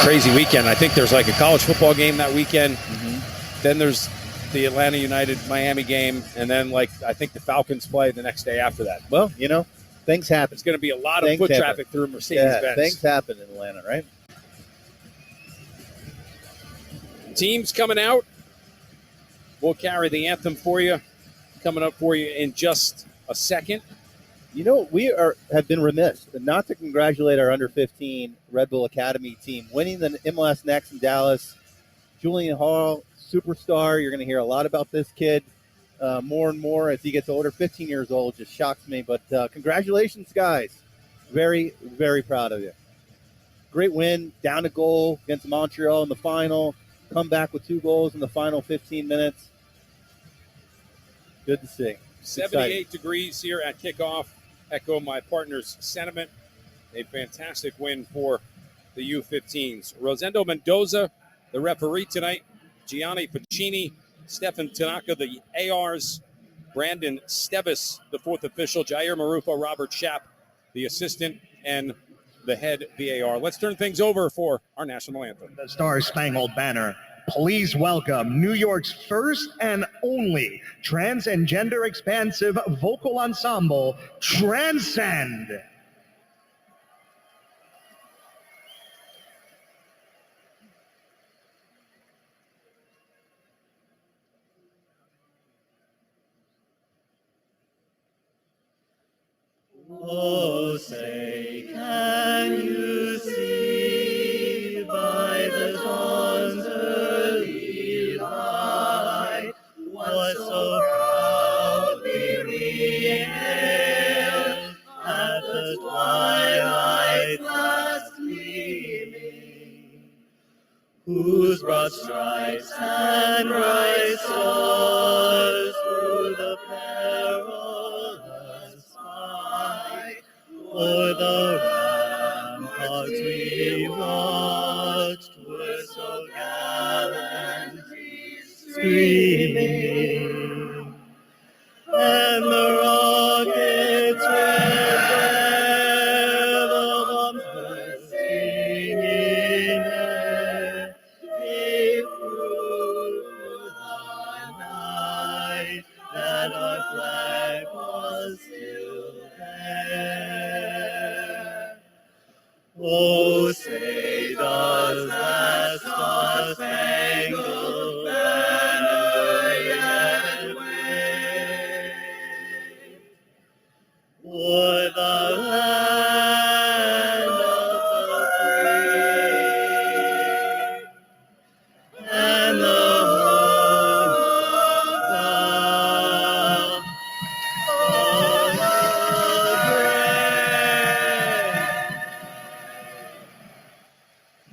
crazy weekend. I think there's like a college football game that weekend. Mm-hmm. Then there's the Atlanta United Miami game, and then like I think the Falcons play the next day after that. Well, things happen. It's going to be a lot of foot traffic through Mercedes-Benz. Yeah, things happen in Atlanta, right? Teams coming out. We'll carry the anthem for you. Coming up for you in just a second. We have been remiss not to congratulate our under-15 Red Bull Academy team winning the MLS Next in Dallas. Julian Hall, superstar. You're going to hear a lot about this kid more and more as he gets older. 15 years old just shocks me. But congratulations, guys. Very, very proud of you. Great win, down a goal against Montreal in the final. Come back with 2 goals in the final 15 minutes. Good to see. 78 degrees here at kickoff. Echo my partner's sentiment. A fantastic win for the U15s. Rosendo Mendoza, the referee tonight. Gianni Pacini, Stefan Tanaka, the ARs. Brandon Stevis, the 4th official. Jair Marufo, Robert Schapp, the assistant, and the head VAR. Let's turn things over for our national anthem. The Star-Spangled Banner. Please welcome New York's first and only trans and gender expansive vocal ensemble, Transcend. Oh, say, can you see by the dawn's early light what so proudly we hailed at the twilight's last gleaming, whose broad stripes and bright stars through the perilous fight o'er the ramparts we watched were so gallantly streaming, and the rockets red glare, the bombs bursting in air, gave proof through the night that our flag was still there. Oh, say does that star-spangled banner yet wave o'er the land of the free and the home of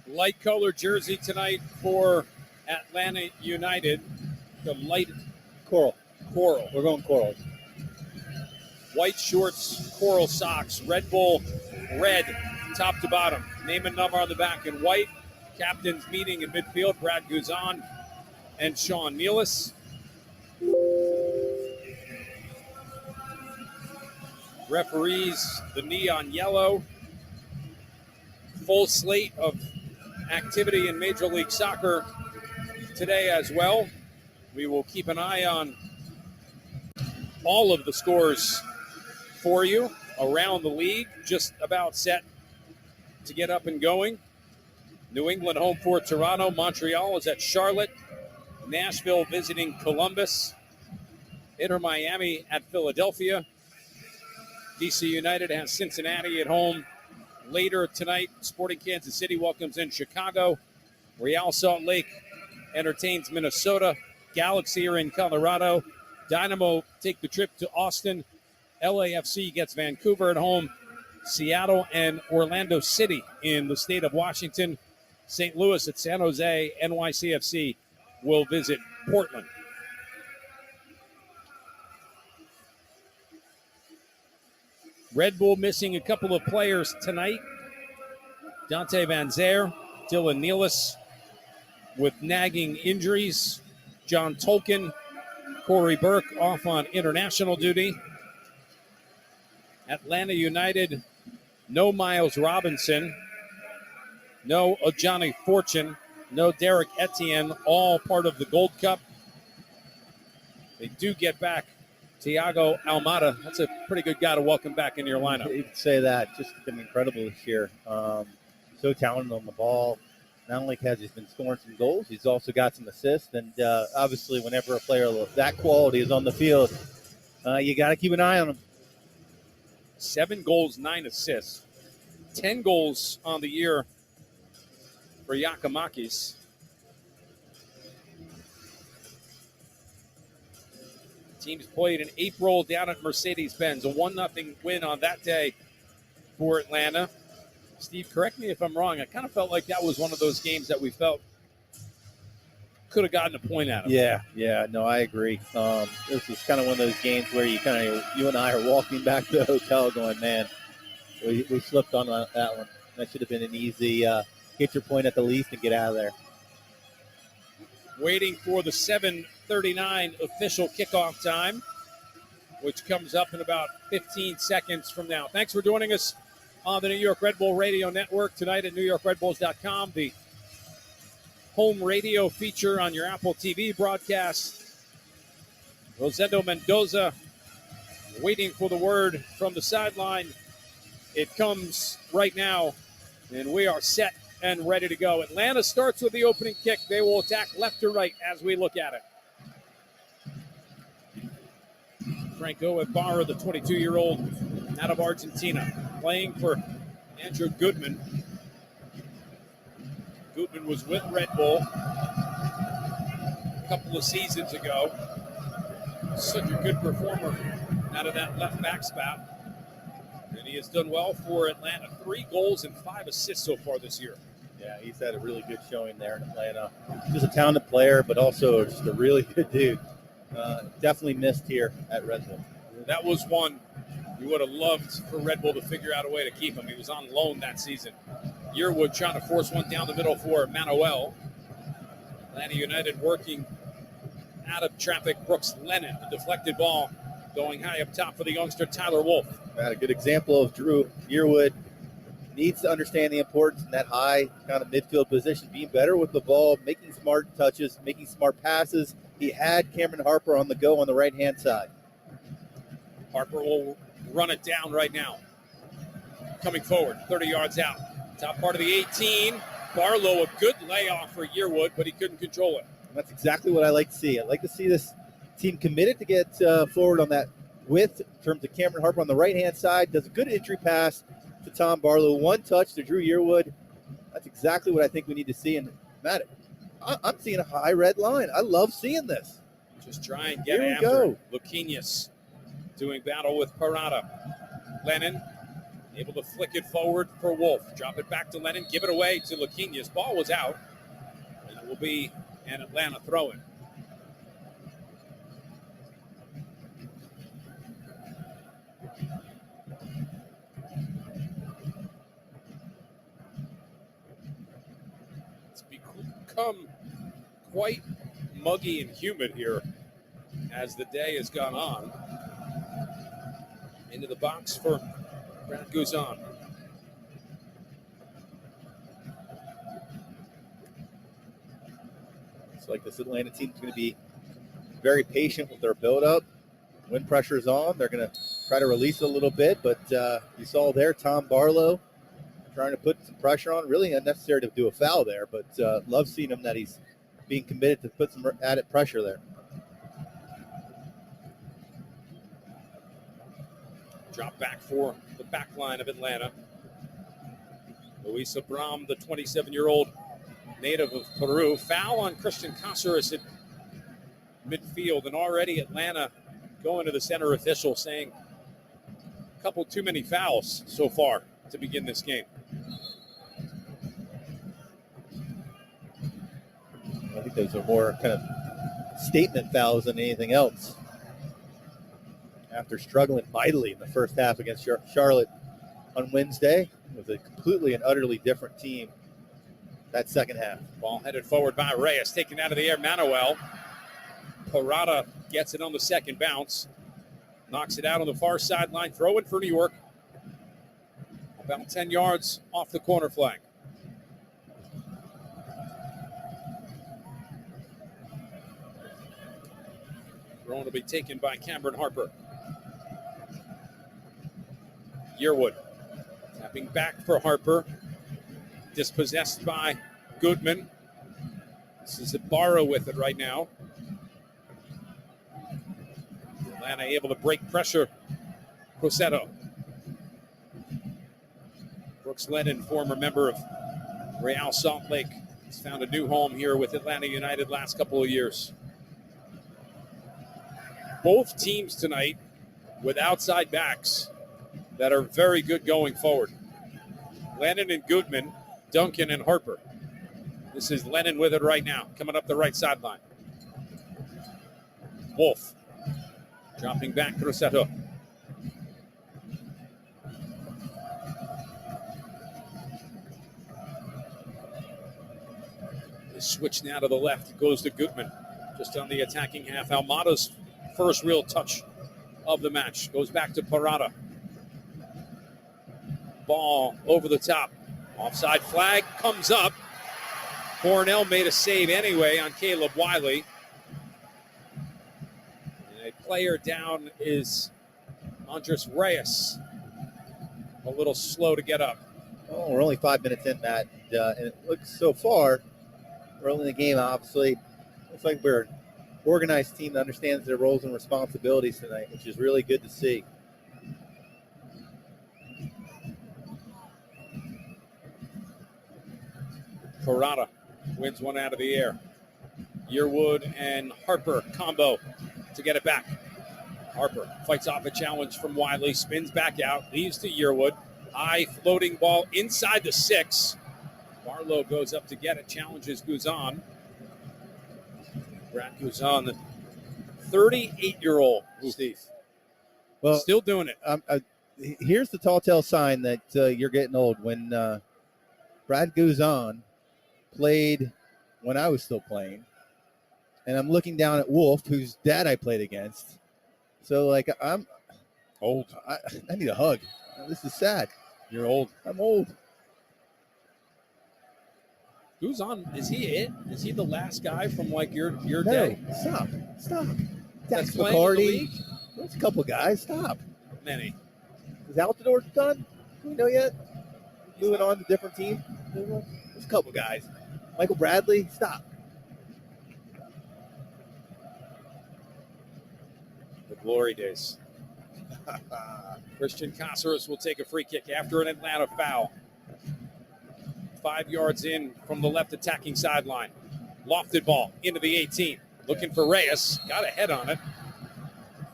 the Light color jersey tonight for Atlanta United. The light Coral. coral. We're going corals. White shorts, coral socks, Red Bull red, top to bottom. Name and number on the back in white. Captains meeting in midfield, Brad Guzan and Sean Nealis. Referees, the neon yellow. Full slate of activity in Major League Soccer today as well. We will keep an eye on all of the scores for you around the league, just about set to get up and going. New England home for Toronto. Montreal is at Charlotte. Nashville visiting Columbus. Inter Miami at Philadelphia. DC United has Cincinnati at home. Later tonight, Sporting Kansas City welcomes in Chicago. Real Salt Lake entertains Minnesota. Galaxy are in Colorado. Dynamo take the trip to Austin. LAFC gets Vancouver at home. Seattle and Orlando City in the state of Washington. St. Louis at San Jose. NYCFC will visit Portland. Red Bull missing a couple of players tonight. Dante Van Zer, Dylan Nealis with nagging injuries. John Tolkien, Corey Burke off on international duty. Atlanta United, no Miles Robinson. no Ajani Fortune, no Derek Etienne, all part of the Gold Cup. They do get back Thiago Almada. That's a pretty good guy to welcome back in your lineup. You could say that. Just been incredible this year. So talented on the ball. Not only has he been scoring some goals, he's also got some assists. And obviously, whenever a player of that quality is on the field, you got to keep an eye on him. 7 goals, 9 assists. 10 goals on the year for Giacomakis. Teams played in April down at Mercedes-Benz. A 1-0 win on that day for Atlanta. Steve, correct me if I'm wrong. I kind of felt like that was one of those games that we felt could have gotten a point out of. Yeah. No, I agree. This was kind of one of those games where you and I are walking back to the hotel going, man, we slipped on that one. That should have been an easy get your point at the least and get out of there. Waiting for the 7:39 official kickoff time, which comes up in about 15 seconds from now. Thanks for joining us on the New York Red Bull Radio Network tonight at NewYorkRedBulls.com. The home radio feature on your Apple TV broadcast. Rosendo Mendoza waiting for the word from the sideline. It comes right now, and we are set and ready to go. Atlanta starts with the opening kick. They will attack left to right as we look at it. Franco Ibarra, the 22-year-old out of Argentina, playing for Andrew Goodman. Goodman was with Red Bull a couple of seasons ago. Such a good performer out of that left back spot. And he has done well for Atlanta. 3 goals and 5 assists so far this year. Yeah, he's had a really good showing there in Atlanta. Just a talented player, but also just a really good dude. Definitely missed here at Red Bull. That was one you would have loved for Red Bull to figure out a way to keep him. He was on loan that season. Yearwood trying to force one down the middle for Manuel. Atlanta United working out of traffic. Brooks Lennon, the deflected ball, going high up top for the youngster Tyler Wolf. Had a good example of Drew Yearwood. Needs to understand the importance in that high kind of midfield position, being better with the ball, making smart touches, making smart passes. He had Cameron Harper on the go on the right-hand side. Harper will run it down right now. Coming forward, 30 yards out. Top part of the 18. Barlow, a good layoff for Yearwood, but he couldn't control it. And that's exactly what I like to see. I like to see this team committed to get forward on that width in terms of Cameron Harper on the right-hand side. Does a good entry pass to Tom Barlow. One touch to Drew Yearwood. That's exactly what I think we need to see. And Matt, I'm seeing a high red line. I love seeing this. Just try and get Here we after go. Luquinhas doing battle with Parada. Lennon able to flick it forward for Wolf. Drop it back to Lennon. Give it away to Luquinhas. Ball was out. And it will be an Atlanta throw-in. It's become quite muggy and humid here as the day has gone on. Into the box for Brad Guzan. It's like this Atlanta team is going to be very patient with their build-up. When pressure is on, they're going to try to release it a little bit. But you saw there Tom Barlow trying to put some pressure on. Really unnecessary to do a foul there, but love seeing him that he's being committed to put some added pressure there. Drop back for the back line of Atlanta. Luis Abram, the 27-year-old native of Peru. Foul on Christian Cáceres at midfield. And already Atlanta going to the center official saying a couple too many fouls so far to begin this game. I think those are more kind of statement fouls than anything else. After struggling mightily in the first half against Charlotte on Wednesday, it was a completely and utterly different team that second half. Ball headed forward by Reyes, taken out of the air. Manuel. Parada gets it on the second bounce. Knocks it out on the far sideline. Throw it for New York. About 10 yards off the corner flag. Throw will be taken by Cameron Harper. Yearwood tapping back for Harper. Dispossessed by Goodman. This is Ibarra with it right now. Atlanta able to break pressure. Crosetto. Brooks Lennon, former member of Real Salt Lake, has found a new home here with Atlanta United last couple of years. Both teams tonight with outside backs that are very good going forward. Lennon and Goodman, Duncan and Harper. This is Lennon with it right now, coming up the right sideline. Wolf dropping back, Crosetto. The switch now to the left. It goes to Goodman. Just on the attacking half. Almada's first real touch of the match. Goes back to Parada. Ball over the top. Offside flag comes up. Cornell made a save anyway on Caleb Wiley. And a player down is Andres Reyes. A little slow to get up. Oh, we're only 5 minutes in, Matt. And it looks so far, early in the game, obviously, looks like we're an organized team that understands their roles and responsibilities tonight, which is really good to see. Parada wins one out of the air. Yearwood and Harper combo to get it back. Harper fights off a challenge from Wiley, spins back out, leaves to Yearwood. High floating ball inside the 6. Barlow goes up to get it, challenges Guzan. Brad Guzan, the 38-year-old, Steve. Well, still doing it. Here's the tall tale sign that you're getting old. When Brad Guzan played when I was still playing, and I'm looking down at Wolf, whose dad I played against. So, like, I'm old. I need a hug. This is sad. You're old. I'm old. Guzan, is he it? Is he the last guy from, like, your No, day? Stop. That's Dax playing in the McCarty. league? There's a couple guys. Stop. Many. Is Altidore done? Do we know yet? Moving on to different team? There's a couple guys. Michael Bradley, stop. The glory days. Christian Caceres will take a free kick after an Atlanta foul. 5 yards in from the left attacking sideline. Lofted ball into the 18. Looking for Reyes. Got a head on it.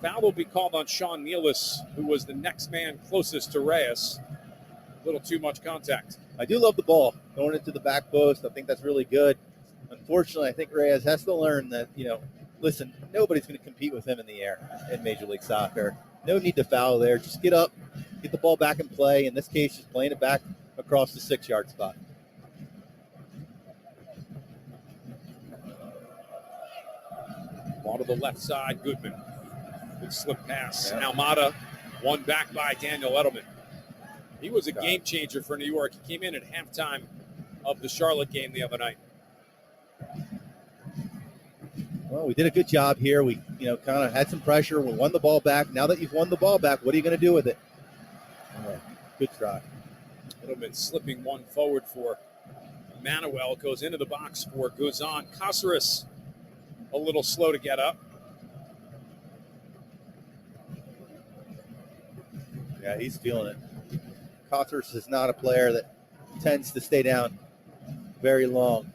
Foul will be called on Sean Nealis, who was the next man closest to Reyes. A little too much contact. I do love the ball going into the back post. I think that's really good. Unfortunately, I think Reyes has to learn that, listen, nobody's going to compete with him in the air in Major League Soccer. No need to foul there. Just get up, get the ball back in play. In this case, just playing it back across the 6-yard spot. Ball to the left side, Goodman. Good slip pass. Almada won back by Daniel Edelman. He was a game changer for New York. He came in at halftime of the Charlotte game the other night. Well, we did a good job here. We, kind of had some pressure. We won the ball back. Now that you've won the ball back, what are you going to do with it? Good try. Edelman slipping one forward for Manuel. Goes into the box for Guzan. Caceres a little slow to get up. Yeah, he's feeling it. Caceres is not a player that tends to stay down very long.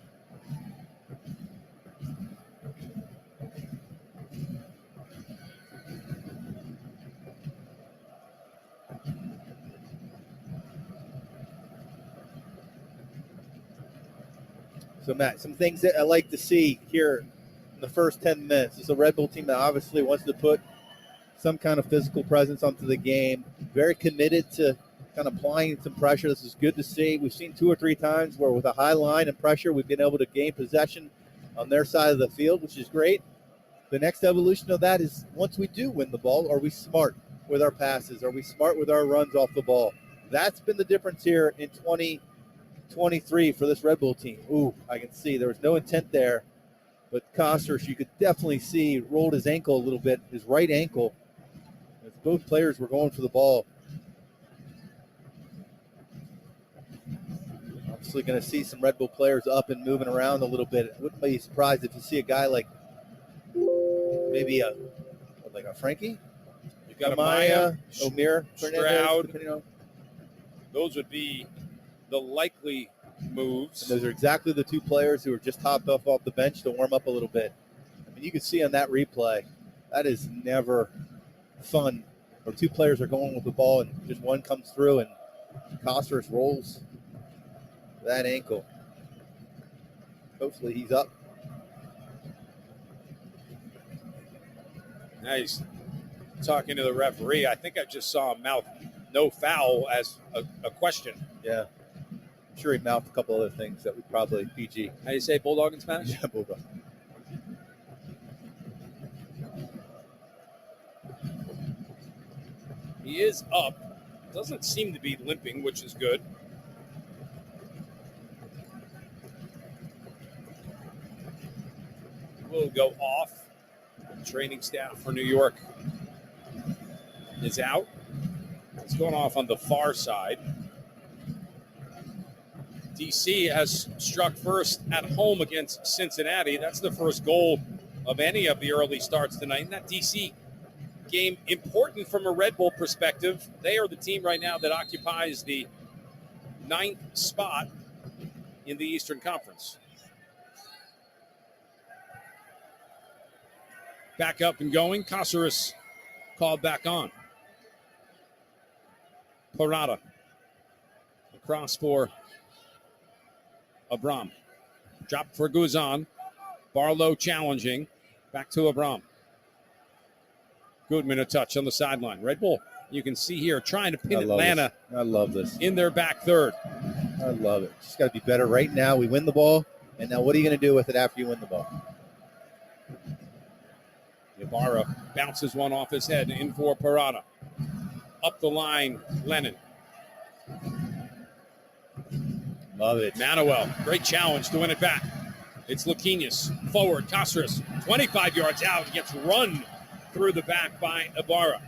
So, Matt, some things that I like to see here in the first 10 minutes. It's a Red Bull team that obviously wants to put some kind of physical presence onto the game. Very committed to kind of applying some pressure. This is good to see. We've seen 2 or 3 times where with a high line and pressure, we've been able to gain possession on their side of the field, which is great. The next evolution of that is once we do win the ball, are we smart with our passes? Are we smart with our runs off the ball? That's been the difference here in 2023 for this Red Bull team. Ooh, I can see there was no intent there But Costers, you could definitely see, rolled his ankle a little bit, his right ankle, as both players were going for the ball. Obviously going to see some Red Bull players up and moving around a little bit. I wouldn't be surprised if you see a guy like maybe a Frankie? You've got a Maya, Omir, Stroud. Fernandez. Those would be the likely moves. And those are exactly the two players who were just hopped off the bench to warm up a little bit. I mean, you can see on that replay, that is never fun. Where two players are going with the ball and just one comes through and Costers rolls that ankle. Hopefully he's up. Nice. Talking to the referee, I think I just saw him mouth no foul as a question. Yeah. I'm sure he mouthed a couple other things that would probably PG. How do you say bulldog in Spanish? Yeah, bulldog. He is up. Doesn't seem to be limping, which is good. Will go off. Training staff for New York is out. It's going off on the far side. DC has struck first at home against Cincinnati. That's the first goal of any of the early starts tonight. And that DC game important from a Red Bull perspective. They are the team right now that occupies the 9th spot in the Eastern Conference. Back up and going. Caceres called back on. Parada. Across for Abram. Drop for Guzan. Barlow challenging. Back to Abram. Goodman a touch on the sideline. Red Bull, you can see here, trying to pin Atlanta. I love this. In their back third. I love it. Just got to be better right now. We win the ball, and now what are you going to do with it after you win the ball? Ibarra bounces one off his head in for Parada. Up the line, Lennon. Love it. Manuel, great challenge to win it back. It's Luquinhas, forward, Caceres, 25 yards out, gets run through the back by Ibarra.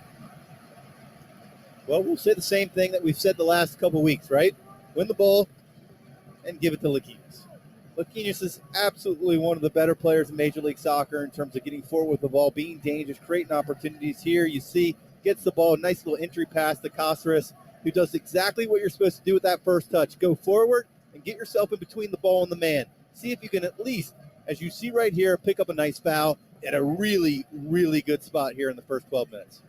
Well, we'll say the same thing that we've said the last couple weeks, right? Win the ball and give it to Luquinhas. Luquinhas is absolutely one of the better players in Major League Soccer in terms of getting forward with the ball, being dangerous, creating opportunities. Here you see, gets the ball, nice little entry pass to Caceres, who does exactly what you're supposed to do with that first touch. Go forward and get yourself in between the ball and the man. See if you can at least, as you see right here, pick up a nice foul at a really, really good spot here in the first 12 minutes.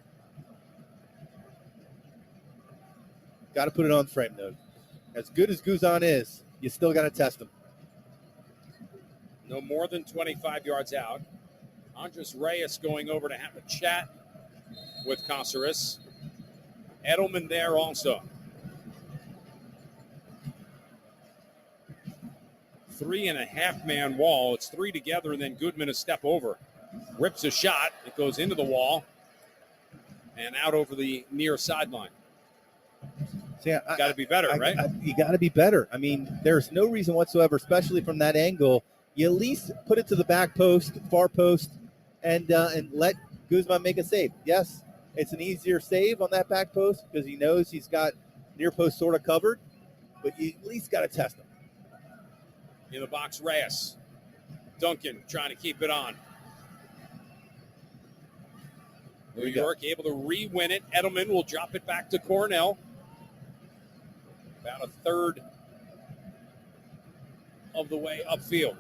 Got to put it on frame, though. As good as Guzan is, you still got to test him. No more than 25 yards out. Andres Reyes going over to have a chat with Caceres. Edelman there also. 3.5-man wall. It's three together, and then Goodman a step over. Rips a shot. It goes into the wall and out over the near sideline. So yeah, got to be better, right? You got to be better. I mean, there's no reason whatsoever, especially from that angle. You at least put it to the back post, far post, and let Guzman make a save. Yes, it's an easier save on that back post because he knows he's got near post sort of covered, but you at least got to test him. In the box, Reyes. Duncan trying to keep it on. New York able to re-win it. Edelman will drop it back to Cornell. About a third of the way upfield.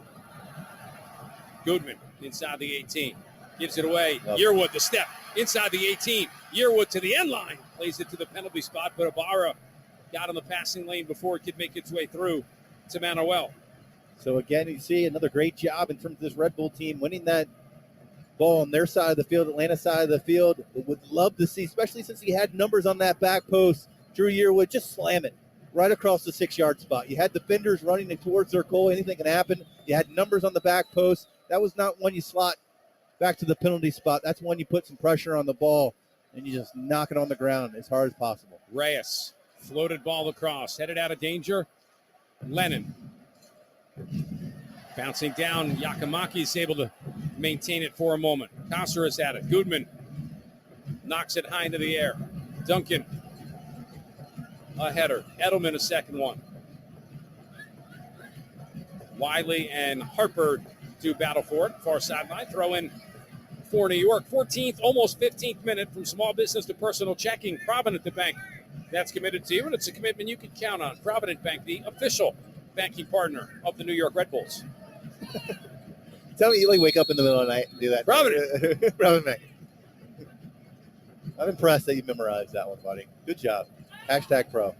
Goodman inside the 18. Gives it away. Yearwood the step inside the 18. Yearwood to the end line. Plays it to the penalty spot, but Ibarra got on the passing lane before it could make its way through to Manuel. So again, you see another great job in terms of this Red Bull team winning that ball on their side of the field, Atlanta side of the field. Would love to see, especially since he had numbers on that back post, Drew Yearwood just slam it right across the 6-yard spot. You had defenders running towards their goal. Anything can happen. You had numbers on the back post. That was not one you slot back to the penalty spot. That's one you put some pressure on the ball, and you just knock it on the ground as hard as possible. Reyes, floated ball across, headed out of danger. Lennon. Bouncing down, Yakamaki is able to maintain it for a moment. Caceres at it. Goodman knocks it high into the air. Duncan, a header. Edelman, a second one. Wiley and Harper do battle for it. Far sideline, throw in for New York. 14th, almost 15th minute from small business to personal checking. Provident the bank that's committed to you, and it's a commitment you can count on. Provident Bank, the official banking partner of the New York Red Bulls. Tell me you like wake up in the middle of the night and do that. Provident. Provident Bank. I'm impressed that you memorized that one, buddy. Good job. Hashtag pro.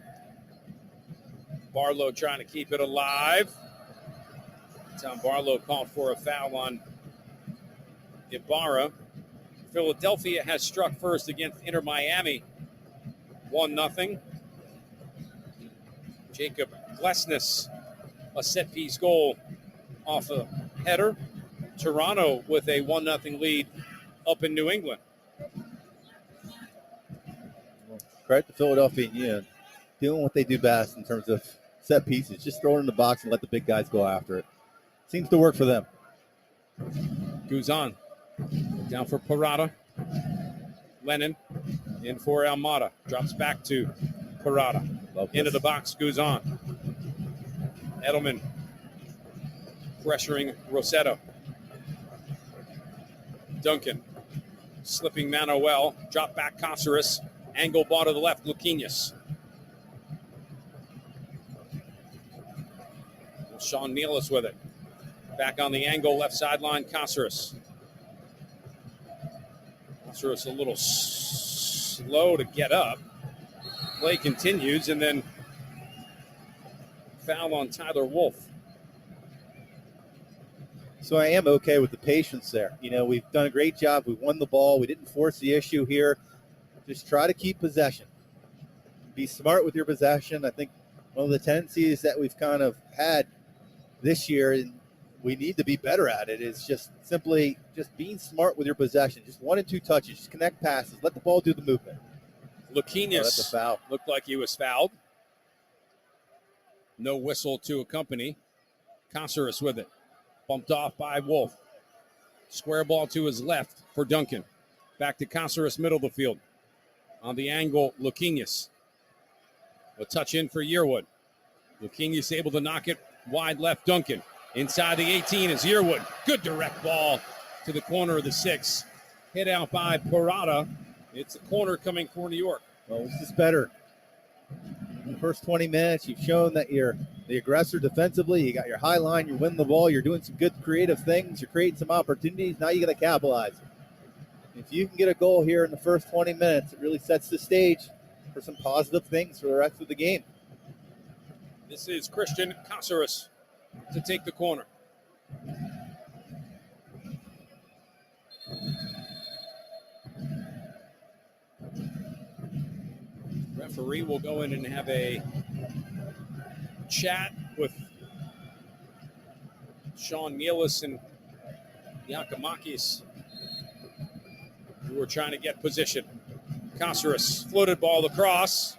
Barlow trying to keep it alive. Tom Barlow called for a foul on Ibarra. Philadelphia has struck first against Inter Miami. 1-0. Jacob Glesnes, a set-piece goal off a header. Toronto with a 1-0 lead up in New England. Credit to Philadelphia Union, doing what they do best in terms of set pieces. Just throw it in the box and let the big guys go after it. Seems to work for them. Guzan down for Parada. Lennon in for Almada. Drops back to Parada. Into the box, Guzan. Edelman pressuring Rossetto. Duncan slipping Manuel. Drop back Caceres. Angle ball to the left, Luquinhas. Sean Nealis with it. Back on the angle, left sideline, Caceres. Caceres a little slow to get up. Play continues, and then foul on Tyler Wolf. So I am okay with the patience there. You know, we've done a great job. We won the ball. We didn't force the issue here. Just try to keep possession. Be smart with your possession. I think one of the tendencies that we've kind of had this year, and we need to be better at it, is just simply just being smart with your possession. Just 1 and 2 touches. Just connect passes. Let the ball do the movement. Luquinhas that's a foul. Looked like he was fouled. No whistle to accompany. Caceres with it. Bumped off by Wolf. Square ball to his left for Duncan. Back to Caceres, middle of the field. On the angle, Luquinhas. A touch in for Yearwood. Luquinhas able to knock it wide left, Duncan. Inside the 18 is Yearwood. Good direct ball to the corner of the 6. Hit out by Parada. It's a corner coming for New York. Well, this is better. In the first 20 minutes, you've shown that you're the aggressor defensively. You got your high line. You're winning the ball. You're doing some good creative things. You're creating some opportunities. Now you got to capitalize. If you can get a goal here in the first 20 minutes, it really sets the stage for some positive things for the rest of the game. This is Christian Caceres to take the corner. Referee will go in and have a chat with Sean Nealis and Yakimakis, who are trying to get position. Caceres floated ball across.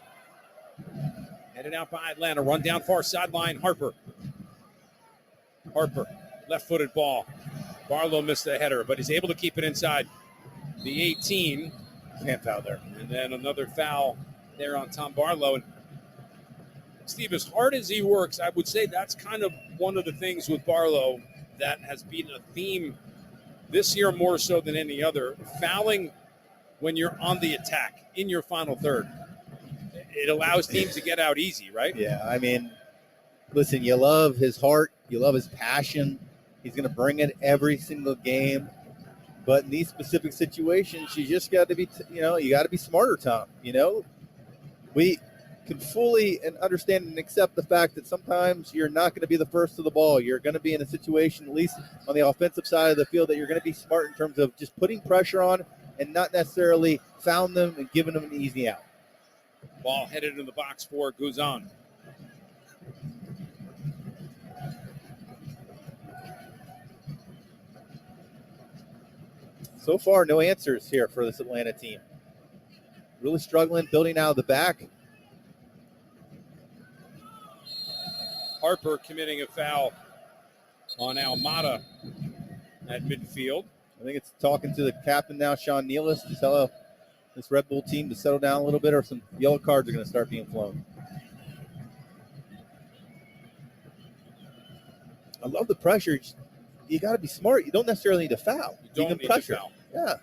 Headed out by Atlanta. Run down far sideline. Harper, left-footed ball. Barlow missed the header, but he's able to keep it inside the 18. Hand foul there. And then another foul there on Tom Barlow. And Steve, as hard as he works, I would say that's kind of one of the things with Barlow that has been a theme this year more so than any other. Fouling when you're on the attack in your final third. It allows teams to get out easy, right? Yeah, I mean, listen, you love his heart. You love his passion. He's going to bring it every single game. But in these specific situations, you just got to be, you got to be smarter, Tom. We can fully and understand and accept the fact that sometimes you're not going to be the first to the ball. You're going to be in a situation, at least on the offensive side of the field, that you're going to be smart in terms of just putting pressure on and not necessarily fouling them and giving them an easy out. Ball headed in the box for Guzan. So far, no answers here for this Atlanta team. Really struggling, building out of the back. Harper committing a foul on Almada at midfield. I think it's talking to the captain now, Sean Nealis, to tell this Red Bull team to settle down a little bit, or some yellow cards are going to start being flown. I love the pressure. You got to be smart. You don't necessarily need to foul. You can need pressure. to foul. Yeah.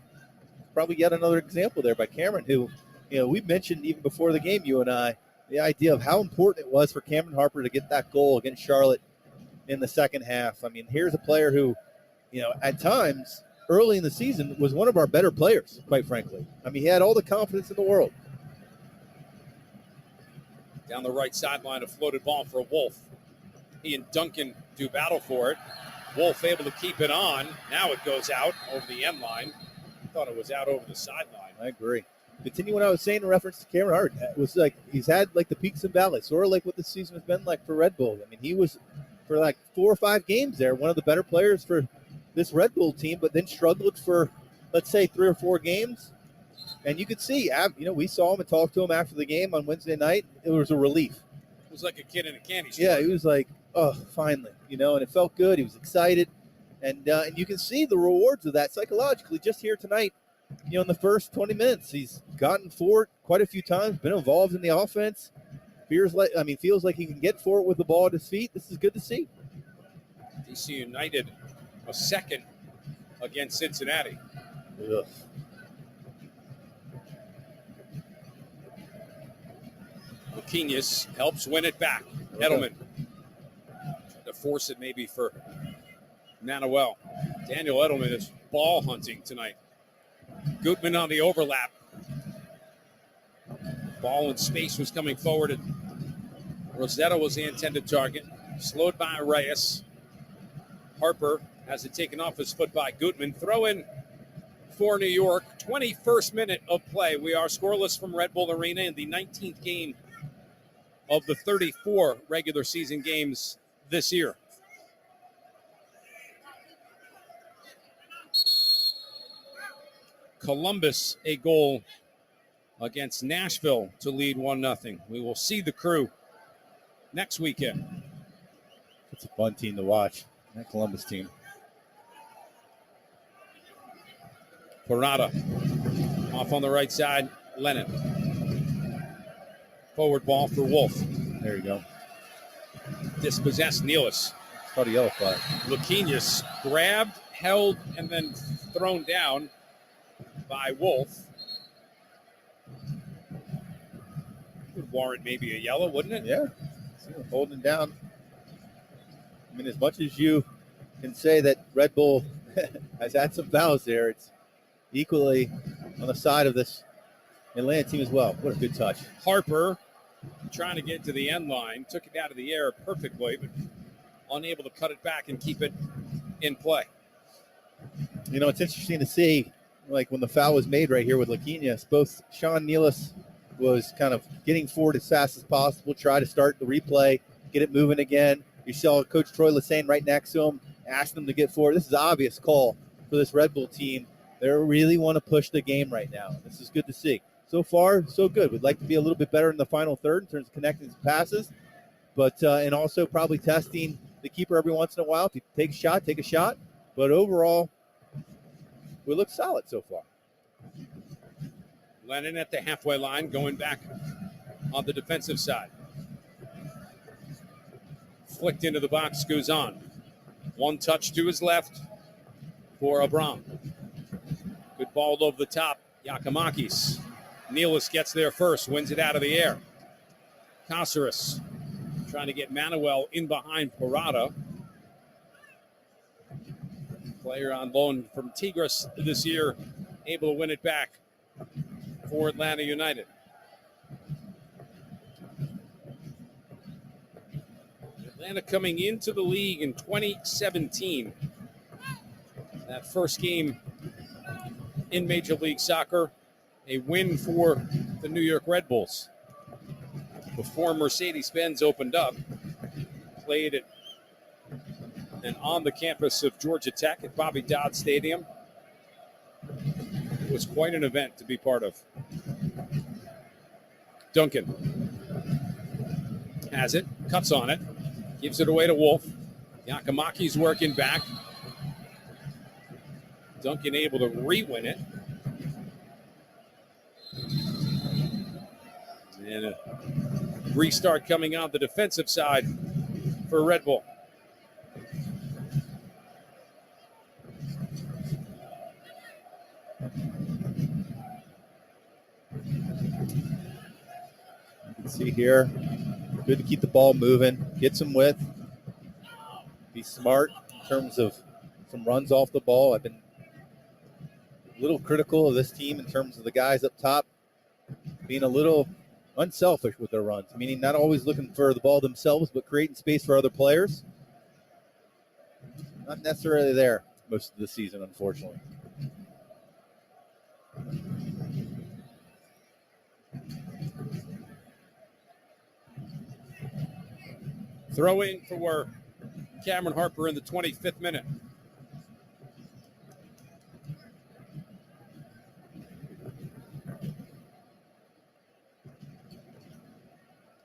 Probably yet another example there by Cameron, who, we mentioned even before the game, you and I, the idea of how important it was for Cameron Harper to get that goal against Charlotte in the second half. I mean, here's a player who, at times early in the season was one of our better players, quite frankly. I mean, he had all the confidence in the world. Down the right sideline, a floated ball for Wolf. He and Duncan do battle for it. Wolf able to keep it on. Now it goes out over the end line. I thought it was out over the sideline. I agree. Continue what I was saying in reference to Cameron Hart. It was like he's had like the peaks and valleys, sort of like what the season has been like for Red Bull. I mean, he was for like 4 or 5 games there, one of the better players for this Red Bull team, but then struggled for, let's say, 3 or 4 games. And you could see, we saw him and talked to him after the game on Wednesday night. It was a relief. It was like a kid in a candy store. Yeah, he was like, oh, finally, and it felt good. He was excited. And you can see the rewards of that psychologically just here tonight. In the first 20 minutes, he's gotten forward quite a few times, been involved in the offense. Feels like he can get forward with the ball at his feet. This is good to see. DC United a second against Cincinnati. Ugh. Luquinhas helps win it back. Edelman tried to force it maybe for Manuel. Daniel Edelman is ball hunting tonight. Gutman on the overlap. Ball in space was coming forward. And Rosetta was the intended target. Slowed by Reyes. Harper has it taken off his foot by Gutman. Throw in for New York. 21st minute of play. We are scoreless from Red Bull Arena in the 19th game of the 34 regular season games this year. Columbus a goal against Nashville to lead 1-0. We will see the Crew next weekend. It's a fun team to watch, that Columbus team. Parada off on the right side. Lennon. Forward ball for Wolf. There you go. Dispossessed Nealis. It's called a yellow flag. Luquinhas grabbed, held, and then thrown down by Wolf. Would warrant maybe a yellow, wouldn't it? Yeah. Holding down. I mean, as much as you can say that Red Bull has had some fouls there, it's equally on the side of this Atlanta team as well. What a good touch. Harper trying to get to the end line. Took it out of the air perfectly, but unable to cut it back and keep it in play. It's interesting to see, like when the foul was made right here with Luquinhas, both Sean Nealis was kind of getting forward as fast as possible, try to start the replay, get it moving again. You saw Coach Troy Lassane right next to him, asking him to get forward. This is an obvious call for this Red Bull team. They really want to push the game right now. This is good to see. So far, so good. We'd like to be a little bit better in the final third in terms of connecting passes, but and also probably testing the keeper every once in a while. If you take a shot. But overall, we look solid so far. Lennon at the halfway line, going back on the defensive side. Flicked into the box, goes on. One touch to his left for Abram. Good ball over the top, Giacomakis. Nealis gets there first, wins it out of the air. Caceres trying to get Manuel in behind Parada. Player on loan from Tigres this year, able to win it back for Atlanta United. Atlanta coming into the league in 2017. That first game in Major League Soccer, a win for the New York Red Bulls. Before Mercedes-Benz opened up, played at and on the campus of Georgia Tech at Bobby Dodd Stadium. It was quite an event to be part of. Duncan has it, cuts on it, gives it away to Wolf. Yakamaki's working back. Duncan able to re-win it. And a restart coming on the defensive side for Red Bull. You can see here, good to keep the ball moving, get some width, be smart in terms of some runs off the ball. I've been a little critical of this team in terms of the guys up top being a little unselfish with their runs, meaning not always looking for the ball themselves, but creating space for other players. Not necessarily there most of the season, unfortunately. Throw in for Cameron Harper in the 25th minute.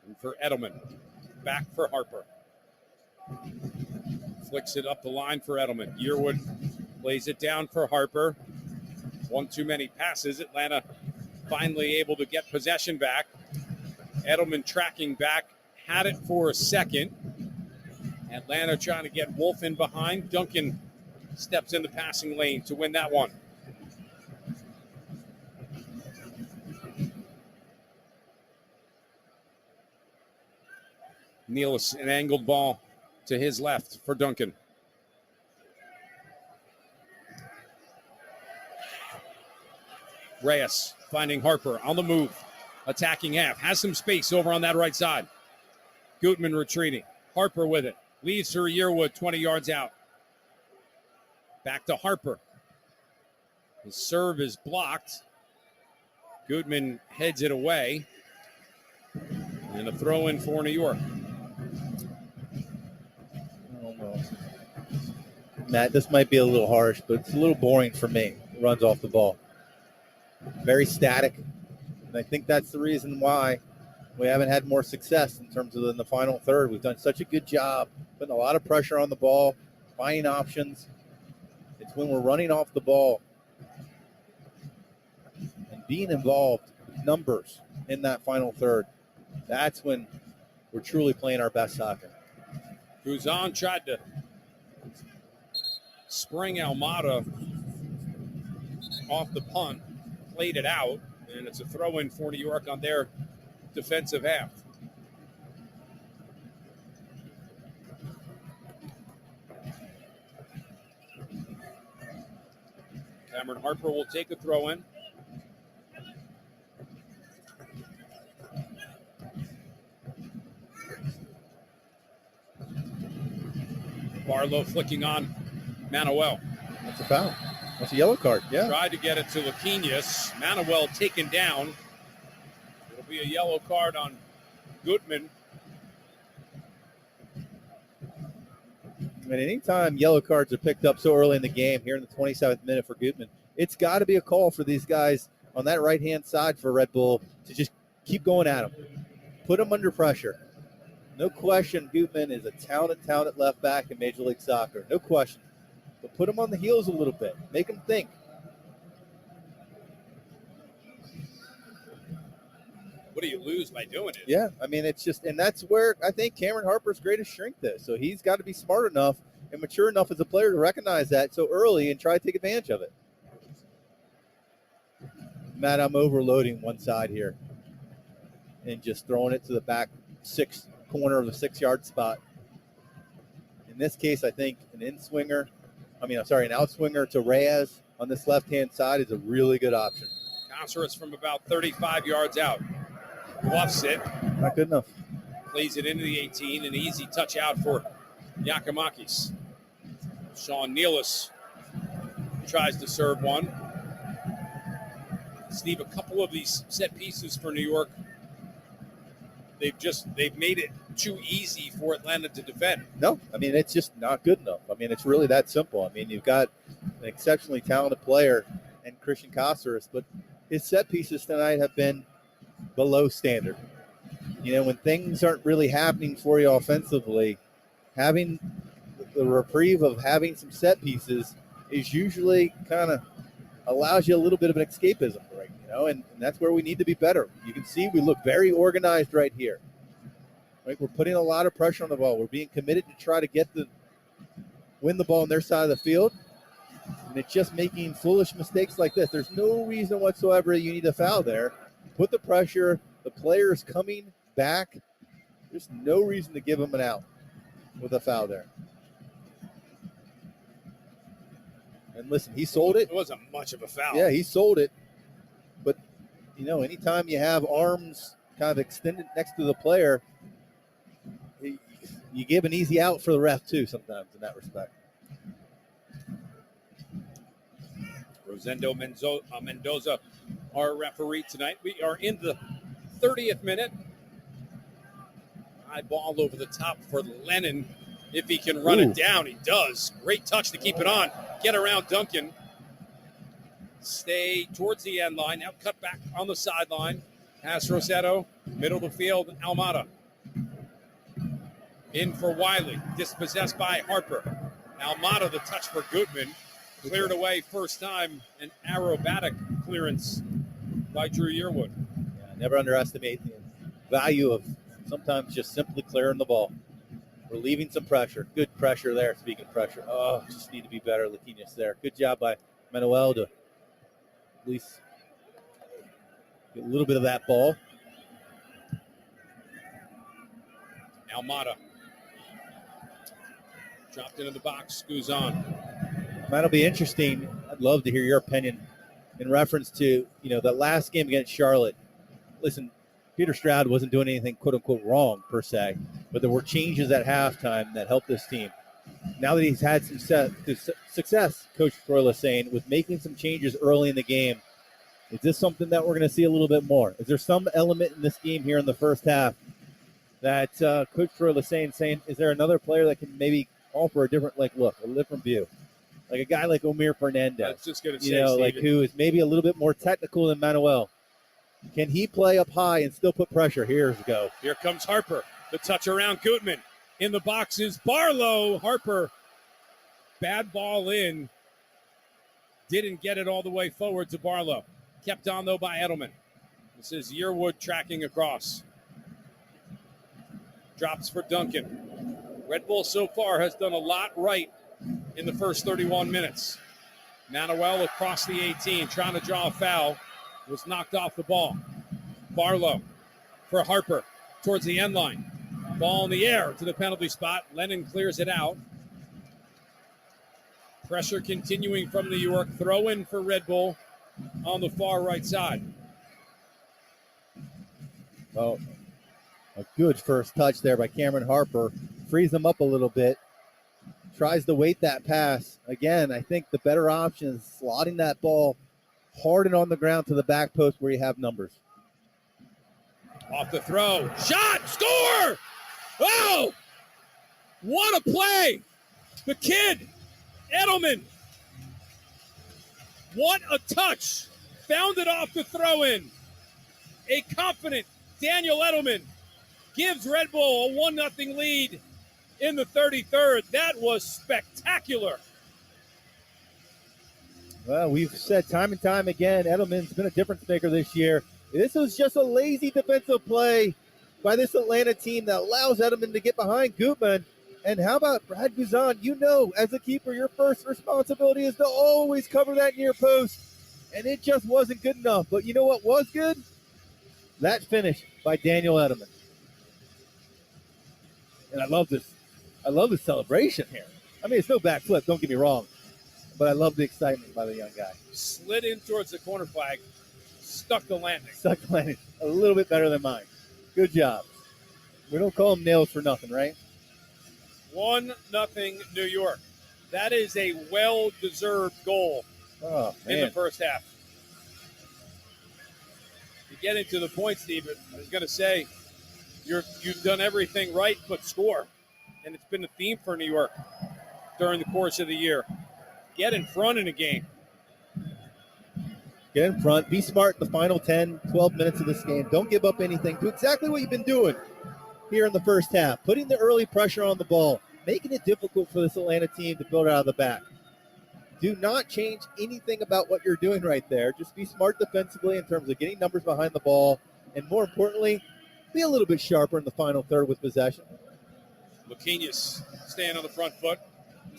And for Edelman. Back for Harper. Flicks it up the line for Edelman. Yearwood lays it down for Harper. One too many passes. Atlanta finally able to get possession back. Edelman tracking back. Had it for a second. Atlanta trying to get Wolf in behind. Duncan steps in the passing lane to win that one. Nealis, an angled ball to his left for Duncan. Reyes finding Harper on the move. Attacking half. Has some space over on that right side. Gutman retreating. Harper with it. Leaves for Yearwood 20 yards out. Back to Harper. His serve is blocked. Gutman heads it away. And a throw in for New York. Matt, this might be a little harsh, but it's a little boring for me. Runs off the ball. Very static. And I think that's the reason why we haven't had more success in terms of in the final third. We've done such a good job putting a lot of pressure on the ball, finding options. It's when we're running off the ball and being involved with numbers in that final third. That's when we're truly playing our best soccer. Guzan tried to spring Almada off the punt, played it out, and it's a throw-in for New York on their defensive half. Cameron Harper will take a throw-in. Barlow flicking on Manuel. That's a foul. That's a yellow card, yeah. Tried to get it to Laquinius. Manuel taken down. It'll be a yellow card on Gutman. I mean, anytime yellow cards are picked up so early in the game, here in the 27th minute for Gutman, it's got to be a call for these guys on that right-hand side for Red Bull to just keep going at them. Put them under pressure. No question, Gutman is a talented left back in Major League Soccer. No question. But put him on the heels a little bit. Make him think. What do you lose by doing it? Yeah, I mean, it's just, and that's where I think Cameron Harper's greatest strength is. So he's got to be smart enough and mature enough as a player to recognize that so early and try to take advantage of it. Matt, I'm overloading one side here and just throwing it to the back corner of the 6-yard spot. In this case, I think an outswinger to Reyes on this left-hand side is a really good option. Caceres from about 35 yards out. Bluffs it. Not good enough. Plays it into the 18. An easy touch out for Yakamakis. Sean Nealis tries to serve one. Steve, a couple of these set pieces for New York, they've made it too easy for Atlanta to defend. No, I mean, it's just not good enough. I mean, it's really that simple. I mean, you've got an exceptionally talented player in Christian Caceres, but his set pieces tonight have been below standard. You know, when things aren't really happening for you offensively, having the reprieve of having some set pieces is usually kind of allows you a little bit of an escapism, right? And that's where we need to be better. You can see we look very organized right here. Right, we're putting a lot of pressure on the ball. We're being committed to try to win the ball on their side of the field, and it's just making foolish mistakes like this. There's no reason whatsoever you need a foul there. Put the pressure. The player is coming back. There's no reason to give him an out with a foul there. And listen, he sold it. It wasn't much of a foul. Yeah, he sold it. But, anytime you have arms kind of extended next to the player, you give an easy out for the ref, too, sometimes in that respect. Rosendo Mendoza, our referee tonight. We are in the 30th minute. High ball over the top for Lennon. If he can run it down, he does. Great touch to keep it on. Get around Duncan. Stay towards the end line. Now cut back on the sideline. Pass Rossetto. Middle of the field, Almada. In for Wiley. Dispossessed by Harper. Almada, the touch for Goodman. Cleared away first time. An aerobatic clearance by Drew Yearwood. Yeah, never underestimate the value of sometimes just simply clearing the ball. Relieving some pressure. Good pressure there, speaking of pressure. Oh, just need to be better, Laquinus there. Good job by Manuel to at least get a little bit of that ball. Almada. Dropped into the box. Guzan. That'll be interesting. I'd love to hear your opinion in reference to, that last game against Charlotte. Listen, Peter Stroud wasn't doing anything quote-unquote wrong per se, but there were changes at halftime that helped this team. Now that he's had some success, Coach Troy Lesane, with making some changes early in the game, is this something that we're going to see a little bit more? Is there some element in this game here in the first half that Coach Troy Lesane saying, is there another player that can maybe offer a different look, a different view? Like a guy like Omir Fernandez, I was just going to say, who is maybe a little bit more technical than Manuel. Can he play up high and still put pressure? Here's go. Here comes Harper. The touch around Gutman. In the box is Barlow. Harper, bad ball in. Didn't get it all the way forward to Barlow. Kept on, though, by Edelman. This is Yearwood tracking across. Drops for Duncan. Red Bull so far has done a lot right in the first 31 minutes. Manuel across the 18, trying to draw a foul. Was knocked off the ball. Barlow for Harper towards the end line. Ball in the air to the penalty spot. Lennon clears it out. Pressure continuing from New York. Throw in for Red Bull on the far right side. Oh, a good first touch there by Cameron Harper. Frees them up a little bit. Tries to weight that pass. Again, I think the better option is slotting that ball hard and on the ground to the back post where you have numbers. Off the throw. Shot! Score! Oh! What a play! The kid, Edelman. What a touch. Found it off the throw-in. A confident Daniel Edelman gives Red Bull a 1-0 lead in the 33rd. That was spectacular. Well, we've said time and time again, Edelman's been a difference maker this year. This was just a lazy defensive play by this Atlanta team that allows Edelman to get behind Gutman. And how about Brad Guzan? As a keeper, your first responsibility is to always cover that near post. And it just wasn't good enough. But you know what was good? That finish by Daniel Edelman. And I love this celebration here. I mean, it's no backflip, don't get me wrong. But I love the excitement by the young guy. Slid in towards the corner flag. Stuck the landing. A little bit better than mine. Good job. We don't call them nails for nothing, right? 1-0 New York. That is a well-deserved goal in the first half. To get into the point, Steve, I was going to say, you've done everything right but score. And it's been a theme for New York during the course of the year. Get in front in a game. Get in front. Be smart in the final 10, 12 minutes of this game. Don't give up anything. Do exactly what you've been doing here in the first half. Putting the early pressure on the ball. making it difficult for this Atlanta team to build out of the back. Do not change anything about what you're doing right there. Just be smart defensively in terms of getting numbers behind the ball, and more importantly, be a little bit sharper in the final third with possession. Luquinhas staying on the front foot.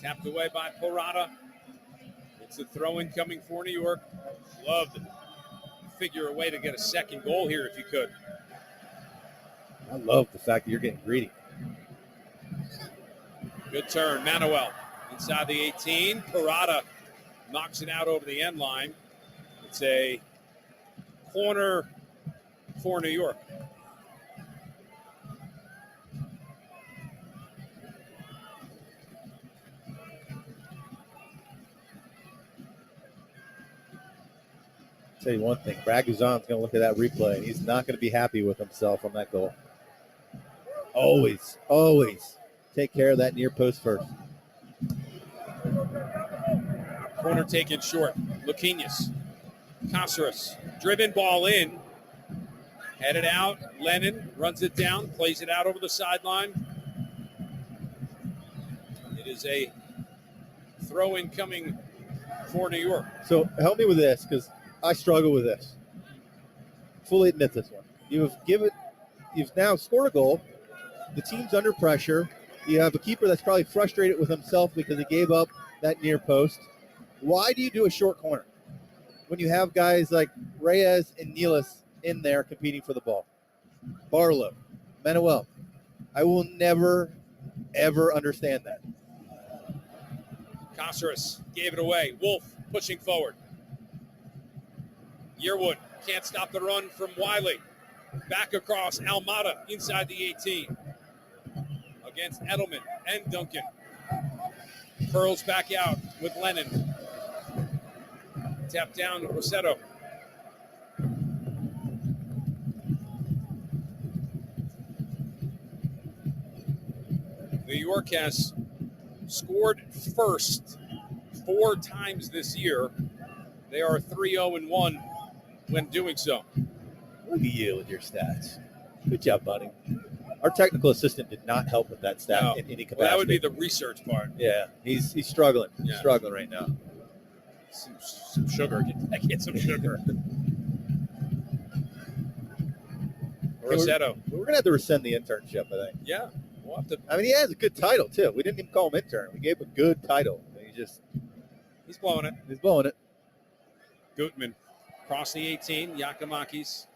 Tapped away by Porrata. It's a throw-in coming for New York. Love to figure a way to get a second goal here if you could. I love the fact that you're getting greedy. Good turn. Manuel inside the 18. Porrata knocks it out over the end line. It's a corner for New York. Tell you one thing, Braguzon's going to look at that replay, and he's not going to be happy with himself on that goal. Always take care of that near post first. Corner taken short. Luquinhas. Cáceres. Driven ball in. Headed out. Lennon runs it down. Plays it out over the sideline. It is a throw-in coming for New York. So help me with this, because I struggle with this. Fully admit this one. You've now scored a goal. The team's under pressure. You have a keeper that's probably frustrated with himself because he gave up that near post. Why do you do a short corner when you have guys like Reyes and Nealis in there competing for the ball? Barlow, Manuel. I will never, ever understand that. Cáceres gave it away. Wolf pushing forward. Yearwood can't stop the run from Wiley. Back across Almada inside the 18. Against Edelman and Duncan. Curls back out with Lennon. Tap down Rossetto. New York has scored first 4 times this year. They are 3-0-1 when doing so. Look at you with your stats. Good job, buddy. Our technical assistant did not help with that stat in any capacity. Well, that would be the research part. Yeah, he's struggling. Yeah. He's struggling right now. Some sugar. Get some sugar. Rossetto. We're going to have to rescind the internship, I think. Yeah. We'll have to. I mean, he has a good title, too. We didn't even call him intern. We gave him a good title. He's blowing it. He's blowing it. Gutman across the 18. Yakimakis.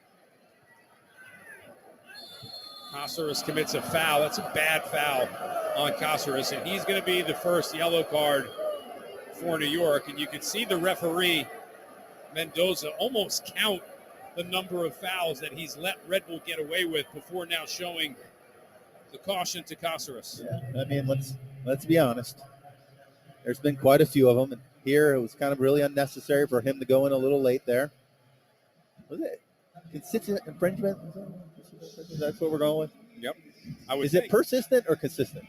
Cáceres commits a foul. That's a bad foul on Cáceres, and he's going to be the first yellow card for New York. And you can see the referee, Mendoza, almost count the number of fouls that he's let Red Bull get away with before now showing the caution to Cáceres. Yeah, I mean, let's be honest. There's been quite a few of them, and here it was kind of really unnecessary for him to go in a little late there. Was it consistent infringement? That's what we're going with? Yep. Is it persistent or consistent?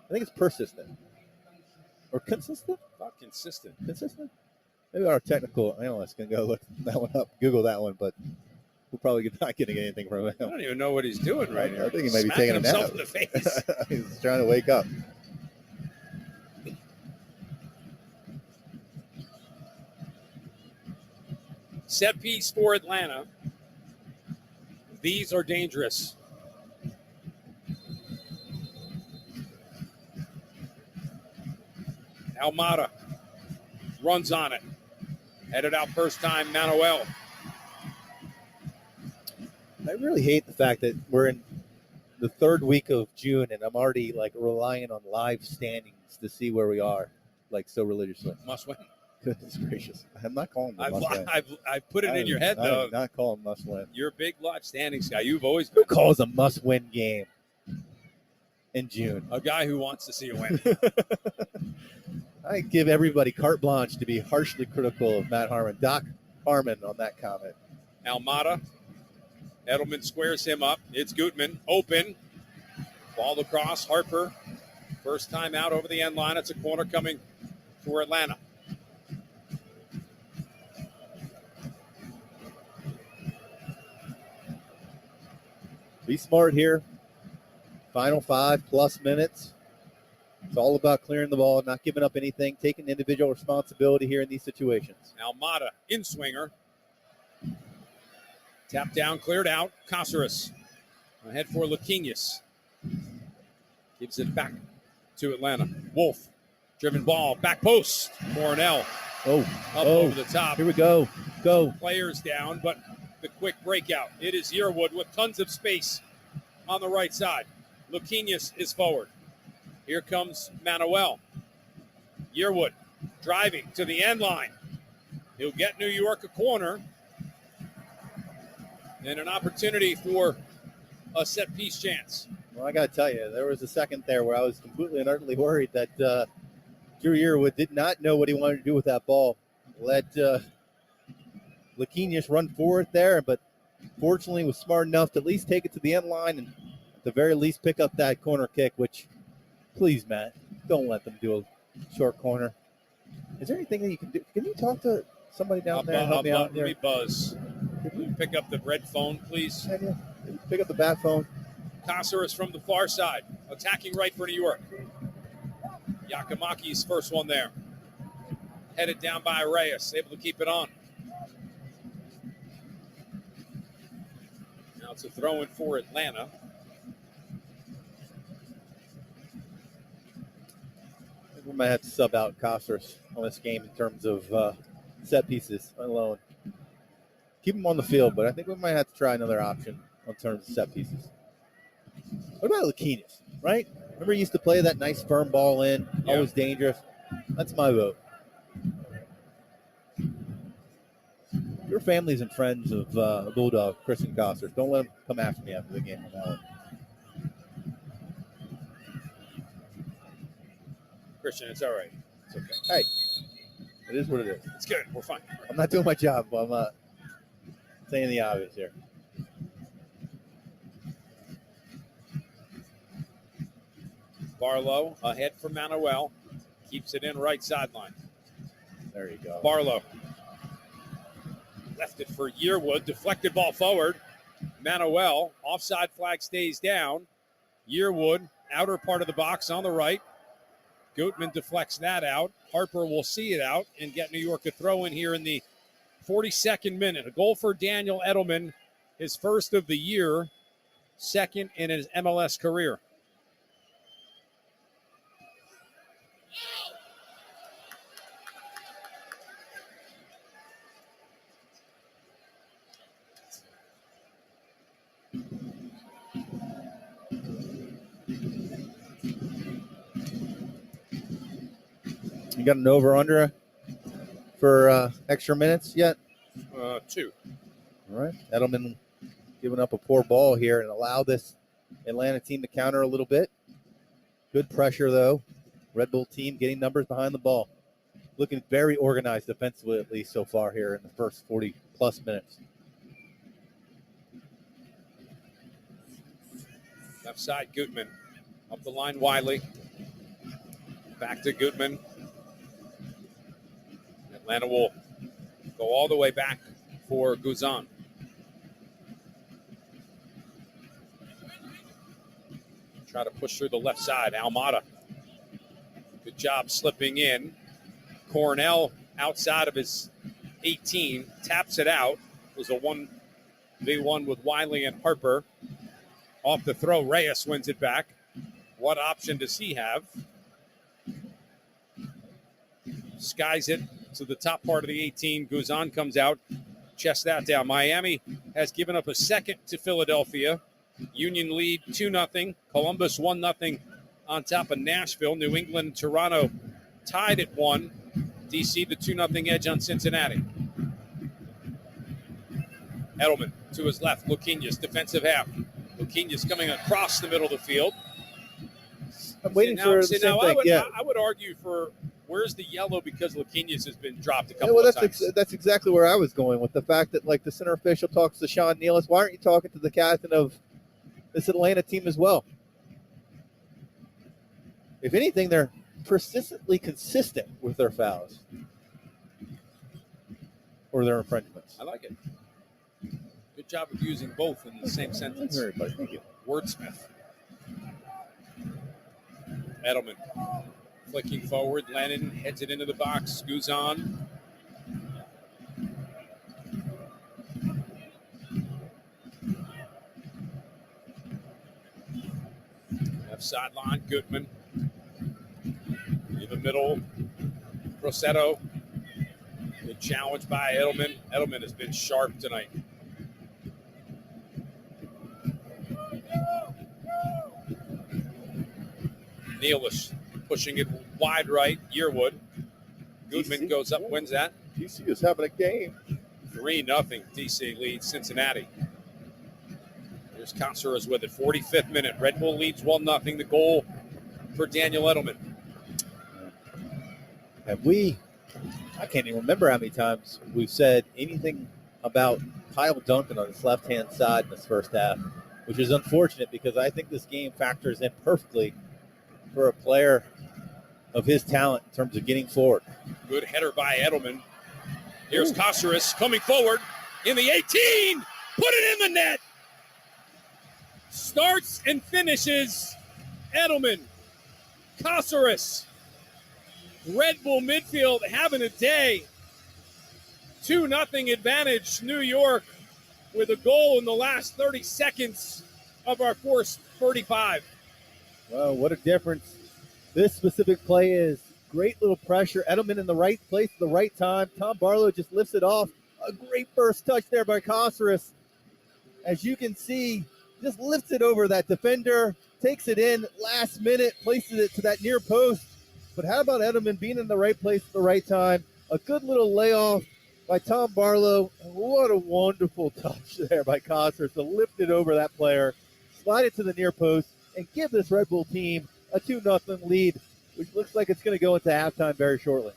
I think it's persistent. Or consistent? Not consistent. Consistent? Maybe our technical analyst can go look that one up, Google that one, but we're probably not getting anything from him. I don't even know what he's doing right now. I think he might be taking a nap. Himself in the face. He's trying to wake up. Set piece for Atlanta. These are dangerous. Almada runs on it. Headed out first time, Manuel. I really hate the fact that we're in the 3rd week of June and I'm already relying on live standings to see where we are, so religiously. Must win. Goodness gracious. I'm not calling them must win. I've put it in your head, though. I'm not calling must win. You're a big live standings guy. You've always Who been. calls a must win game in June? A guy who wants to see a win. I give everybody carte blanche to be harshly critical of Matt Harmon. Doc Harmon on that comment. Almada. Edelman squares him up. It's Gutman. Open. Ball across. Harper. First time out over the end line. It's a corner coming for Atlanta. Be smart here. Final 5+ minutes. all about clearing the ball, not giving up anything, taking individual responsibility here in these situations. Almada, in swinger. Tap down, cleared out. Caceres ahead for Luquinhas. Gives it back to Atlanta. Wolf, driven ball, back post. Cornell up over the top. Here we go. Go. Players down, but the quick breakout. It is Yearwood with tons of space on the right side. Luquinhas is forward. Here comes Manuel. Yearwood driving to the end line. He'll get New York a corner. And an opportunity for a set-piece chance. Well, I got to tell you, there was a second there where I was completely and utterly worried that Drew Yearwood did not know what he wanted to do with that ball. Let Luquinhas run forward there, but fortunately was smart enough to at least take it to the end line and at the very least pick up that corner kick, which, please, Matt, don't let them do a short corner. Is there anything that you can do? Can you talk to somebody down there and help me out there? Let me buzz. Can you pick up the red phone, please? Pick up the bat phone. Caceres from the far side, attacking right for New York. Yakamaki's first one there. Headed down by Reyes, able to keep it on. Now it's a throw-in for Atlanta. I think we might have to sub out Caceres on this game in terms of set pieces alone. Keep him on the field, but I think we might have to try another option in terms of set pieces. What about Luquinhas, right? Remember he used to play that nice firm ball in, always dangerous. That's my vote. Your families and friends of Bulldog, Chris and Caceres, don't let them come after me after the game on that one. Christian, it's all right. It's okay. Hey, it is what it is. It's good. We're fine. I'm not doing my job, but I'm saying the obvious here. Barlow ahead for Manuel. Keeps it in right sideline. There you go. Barlow. Left it for Yearwood. Deflected ball forward. Manuel. Offside flag stays down. Yearwood. Outer part of the box on the right. Gutman deflects that out. Harper will see it out and get New York a throw in here in the 42nd minute. A goal for Daniel Edelman. His first of the year. Second in his MLS career. You got an over-under for extra minutes yet? 2. All right. Edelman giving up a poor ball here and allow this Atlanta team to counter a little bit. Good pressure, though. Red Bull team getting numbers behind the ball. Looking very organized defensively, at least so far here in the first 40-plus minutes. Left side, Gutman. Up the line, Wiley. Back to Gutman. Atlanta will go all the way back for Guzan. Try to push through the left side. Almada. Good job slipping in. Cornell outside of his 18. Taps it out. It was a 1v1 with Wiley and Harper. Off the throw, Reyes wins it back. What option does he have? Skies it to the top part of the 18. Guzan comes out, chests that down. Miami has given up a second to Philadelphia. Union lead 2-0. Columbus 1-0 on top of Nashville. New England and Toronto tied at 1. DC the 2-0 edge on Cincinnati. Edelman to his left. Luquinhas, defensive half. Luquinhas coming across the middle of the field. I'm waiting for the same thing. I would argue for where's the yellow because Luquinhas has been dropped a couple of times. That's exactly where I was going with the fact that, like, the center official talks to Sean Nealis. Why aren't you talking to the captain of this Atlanta team as well? If anything, they're persistently consistent with their fouls or their infringements. I like it. Good job of using both in the same sentence. Everybody, thank you. Wordsmith. Edelman flicking forward. Lennon heads it into the box. Guzan. Left sideline, Gutman. In the middle, Rossetto. Good challenge by Edelman. Edelman has been sharp tonight. Nealish pushing it wide right. Yearwood. Goodman goes up, wins that. DC is having a game. 3-0. DC leads Cincinnati. Here's Caceres with it. 45th minute. Red Bull leads 1-0. The goal for Daniel Edelman. Have we, I can't even remember how many times we've said anything about Kyle Duncan on his left-hand side in this first half, which is unfortunate because I think this game factors in perfectly for a player of his talent in terms of getting forward. Good header by Edelman. Here's Caceres coming forward in the 18. Put it in the net. Starts and finishes Edelman. Caceres. Red Bull midfield having a day. 2-0 advantage, New York, with a goal in the last 30 seconds of our first 35. Well, what a difference this specific play is. Great little pressure. Edelman in the right place at the right time. Tom Barlow just lifts it off. A great first touch there by Caceres. As you can see, just lifts it over that defender, takes it in last minute, places it to that near post. But how about Edelman being in the right place at the right time? A good little layoff by Tom Barlow. What a wonderful touch there by Caceres to lift it over that player, slide it to the near post, and give this Red Bull team a 2-0 lead, which looks like it's going to go into halftime very shortly.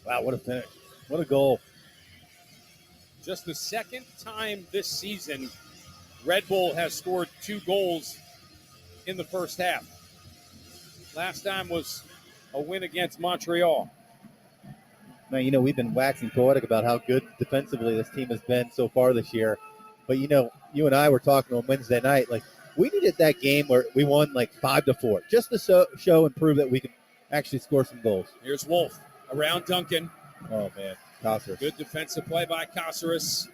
Wow, what a finish. What a goal. Just the second time this season Red Bull has scored 2 goals in the first half. Last time was a win against Montreal. Now, you know, we've been waxing poetic about how good defensively this team has been so far this year. But, you know, you and I were talking on Wednesday night, like, we needed that game where we won like 5-4, just to show and prove that we can actually score some goals. Here's Wolf around Duncan. Oh, man. Caceres. Good defensive play by Caceres.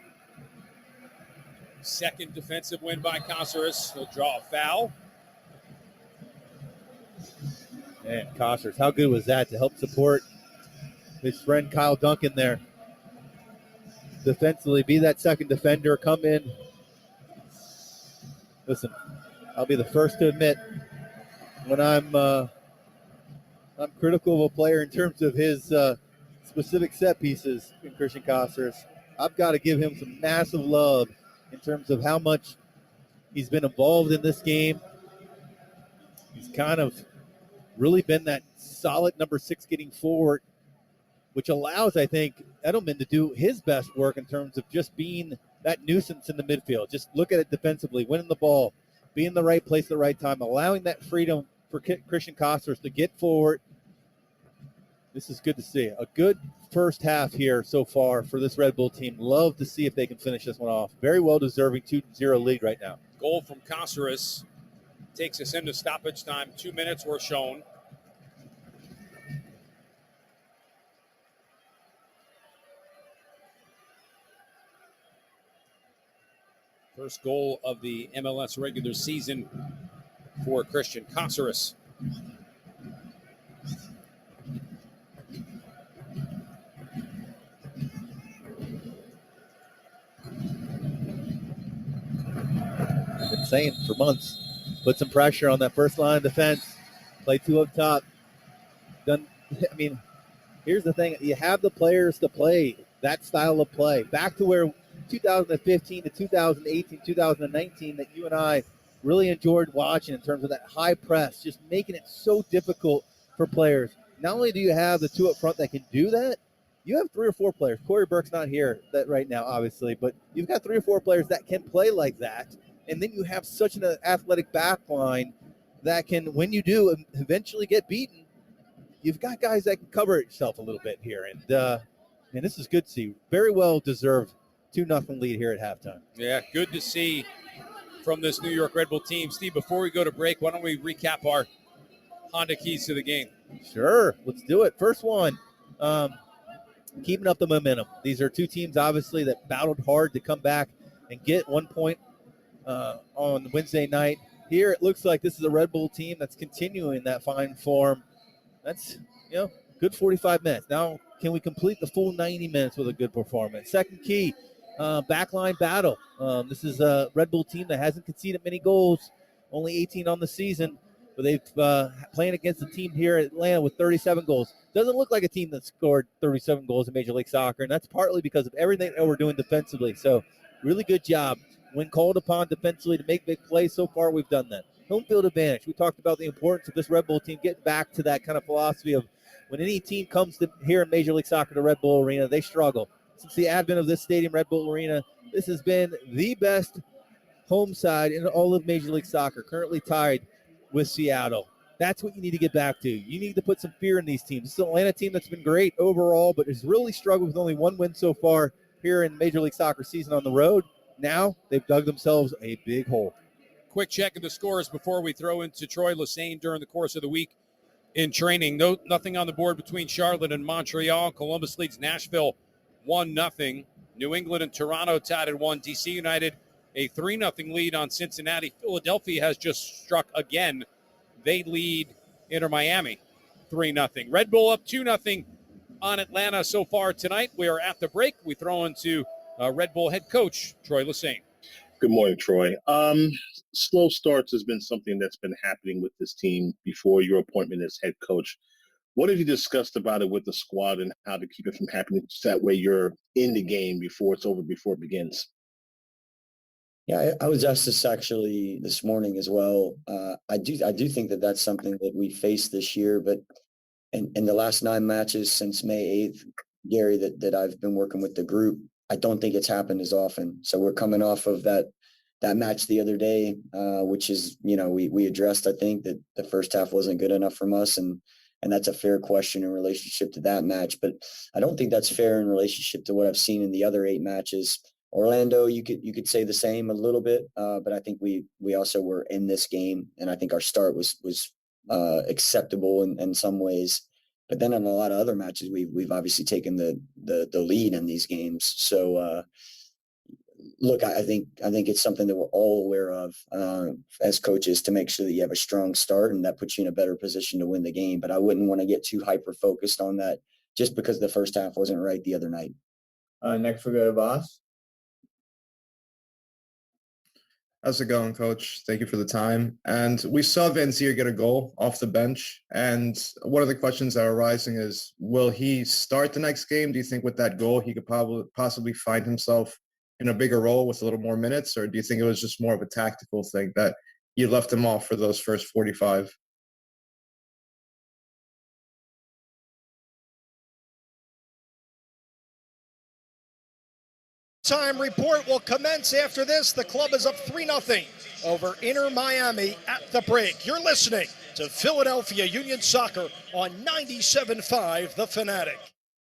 Second defensive win by Caceres. He'll draw a foul. Man, Caceres, how good was that to help support his friend Kyle Duncan there? Defensively, be that second defender, come in. Listen, I'll be the first to admit when I'm critical of a player in terms of his specific set pieces in Christian Caceres. I've got to give him some massive love in terms of how much he's been involved in this game. He's kind of really been that solid number 6 getting forward, which allows, I think, Edelman to do his best work in terms of just being that nuisance in the midfield. Just look at it defensively, winning the ball, be in the right place at the right time, allowing that freedom for Christian Caceres to get forward. This is good to see. A good first half here so far for this Red Bull team. Love to see if they can finish this one off. Very well deserving 2-0 lead right now. Goal from Caceres takes us into stoppage time. 2 minutes were shown. First goal of the MLS regular season for Christian Caceres. I've been saying for months, put some pressure on that first line of defense, play 2 up top. Here's the thing. You have the players to play that style of play. Back to where 2015 to 2018, 2019 that you and I really enjoyed watching in terms of that high press, just making it so difficult for players. Not only do you have the 2 up front that can do that, you have 3 or 4 players. Corey Burke's not here that right now, obviously, but you've got 3 or 4 players that can play like that. And then you have such an athletic back line that can, when you do eventually get beaten, you've got guys that can cover itself a little bit here. And this is good to see. Very well deserved 2-0 lead here at halftime. Yeah, good to see from this New York Red Bull team. Steve, before we go to break, why don't we recap our Honda keys to the game? Sure, let's do it. First one, keeping up the momentum. These are two teams, obviously, that battled hard to come back and get 1 point on Wednesday night. Here, it looks like this is a Red Bull team that's continuing that fine form. That's, good 45 minutes. Now, can we complete the full 90 minutes with a good performance? Second key, backline battle. This is a Red Bull team that hasn't conceded many goals, only 18 on the season, but they've playing against a team here at Atlanta with 37 goals. Doesn't look like a team that scored 37 goals in Major League Soccer, and that's partly because of everything that we're doing defensively. So, really good job. When called upon defensively to make big plays, so far we've done that. Home field advantage. We talked about the importance of this Red Bull team getting back to that kind of philosophy of when any team comes to here in Major League Soccer to Red Bull Arena, they struggle. Since the advent of this stadium, Red Bull Arena, this has been the best home side in all of Major League Soccer, currently tied with Seattle. That's what you need to get back to. You need to put some fear in these teams. This is an Atlanta team that's been great overall, but has really struggled with only one win so far here in Major League Soccer season on the road. Now they've dug themselves a big hole. Quick check of the scores before we throw into Troy Lesesne during the course of the week in training. Nothing on the board between Charlotte and Montreal. Columbus leads Nashville 1-0. New England and Toronto tied at 1. DC United a 3-0 lead on Cincinnati. Philadelphia has just struck again. They lead Inter Miami 3-0. Red Bull up 2-0 on Atlanta so far tonight. We are at the break. We throw into Red Bull head coach Troy Lesesne. Good morning, Troy. Slow starts has been something that's been happening with this team before your appointment as head coach. What have you discussed about it with the squad and how to keep it from happening so that way you're in the game before it's over, before it begins? Yeah, I was asked this actually this morning as well. I do think that that's something that we faced this year, but in the last 9 matches since May 8th, Gary, that I've been working with the group, I don't think it's happened as often. So we're coming off of that match the other day, which is, we addressed, I think, that the first half wasn't good enough from us. And that's a fair question in relationship to that match. But I don't think that's fair in relationship to what I've seen in the other 8 matches. Orlando, you could say the same a little bit, but I think we also were in this game. And I think our start was acceptable in some ways. But then in a lot of other matches, we've obviously taken the lead in these games. So, look, I think it's something that we're all aware of as coaches to make sure that you have a strong start and that puts you in a better position to win the game. But I wouldn't want to get too hyper-focused on that just because the first half wasn't right the other night. Next we go to Voss. How's it going, Coach? Thank you for the time. And we saw Van Zier get a goal off the bench. And one of the questions that are arising is, will he start the next game? Do you think with that goal he could possibly find himself in a bigger role with a little more minutes? Or do you think it was just more of a tactical thing that you left him off for those first 45? Time report will commence after this. The club is up 3-0 over Inter Miami at the break. You're listening to Philadelphia Union Soccer on 97.5 The Fanatic.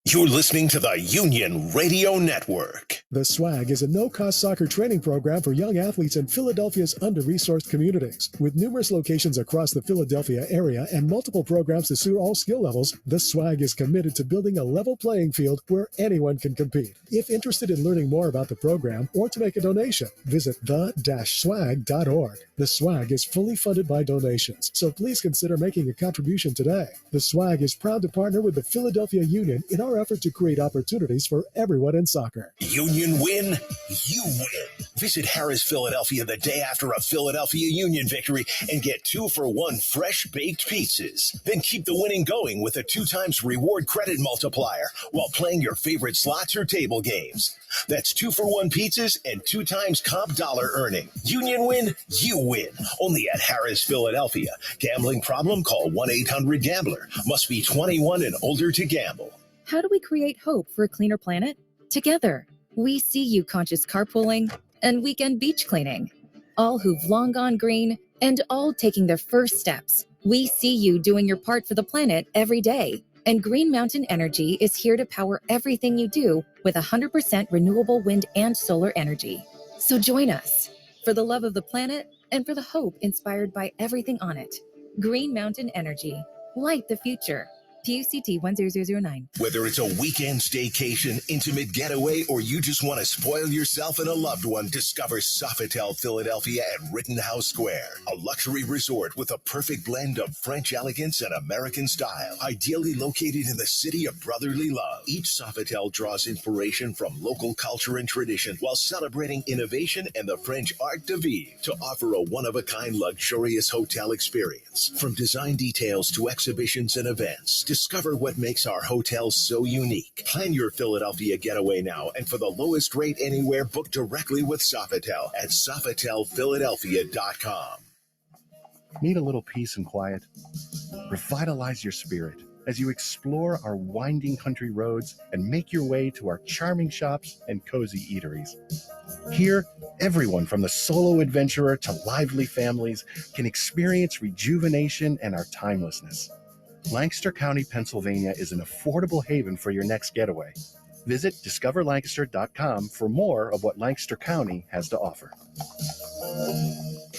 You're listening to the Union Radio Network. The Swag is a no-cost soccer training program for young athletes in Philadelphia's under-resourced communities. With numerous locations across the Philadelphia area and multiple programs to suit all skill levels, the Swag is committed to building a level playing field where anyone can compete. If interested in learning more about the program or to make a donation, visit the-swag.org. The Swag is fully funded by donations, so please consider making a contribution today. The Swag is proud to partner with the Philadelphia Union in our effort to create opportunities for everyone in soccer. Union win, you win. Visit Harris Philadelphia the day after a Philadelphia Union victory and get 2-for-1 fresh baked pizzas. Then keep the winning going with a 2x reward credit multiplier while playing your favorite slots or table games. That's 2-for-1 pizzas and 2x comp dollar earning. Union win, you win. Only at Harris Philadelphia. Gambling problem? Call 1-800-GAMBLER. Must be 21 and older to gamble. How do we create hope for a cleaner planet? Together. We see you conscious carpooling and weekend beach cleaning. All who've long gone green and all taking their first steps. We see you doing your part for the planet every day. And Green Mountain Energy is here to power everything you do with 100% renewable wind and solar energy. So join us. for the love of the planet and for the hope inspired by everything on it. Green Mountain Energy. Light the future. PUCT 10009. Whether it's a weekend staycation, intimate getaway, or you just want to spoil yourself and a loved one, discover Sofitel Philadelphia at Rittenhouse Square, a luxury resort with a perfect blend of French elegance and American style, ideally located in the city of brotherly love. Each Sofitel draws inspiration from local culture and tradition while celebrating innovation and the French art de vivre to offer a one-of-a-kind luxurious hotel experience. From design details to exhibitions and events, discover what makes our hotels so unique. Plan your Philadelphia getaway now, and for the lowest rate anywhere, book directly with Sofitel at SofitelPhiladelphia.com. Need a little peace and quiet? Revitalize your spirit as you explore our winding country roads and make your way to our charming shops and cozy eateries. Here, everyone from the solo adventurer to lively families can experience rejuvenation and our timelessness. Lancaster County, Pennsylvania is an affordable haven for your next getaway. Visit discoverlancaster.com for more of what Lancaster County has to offer.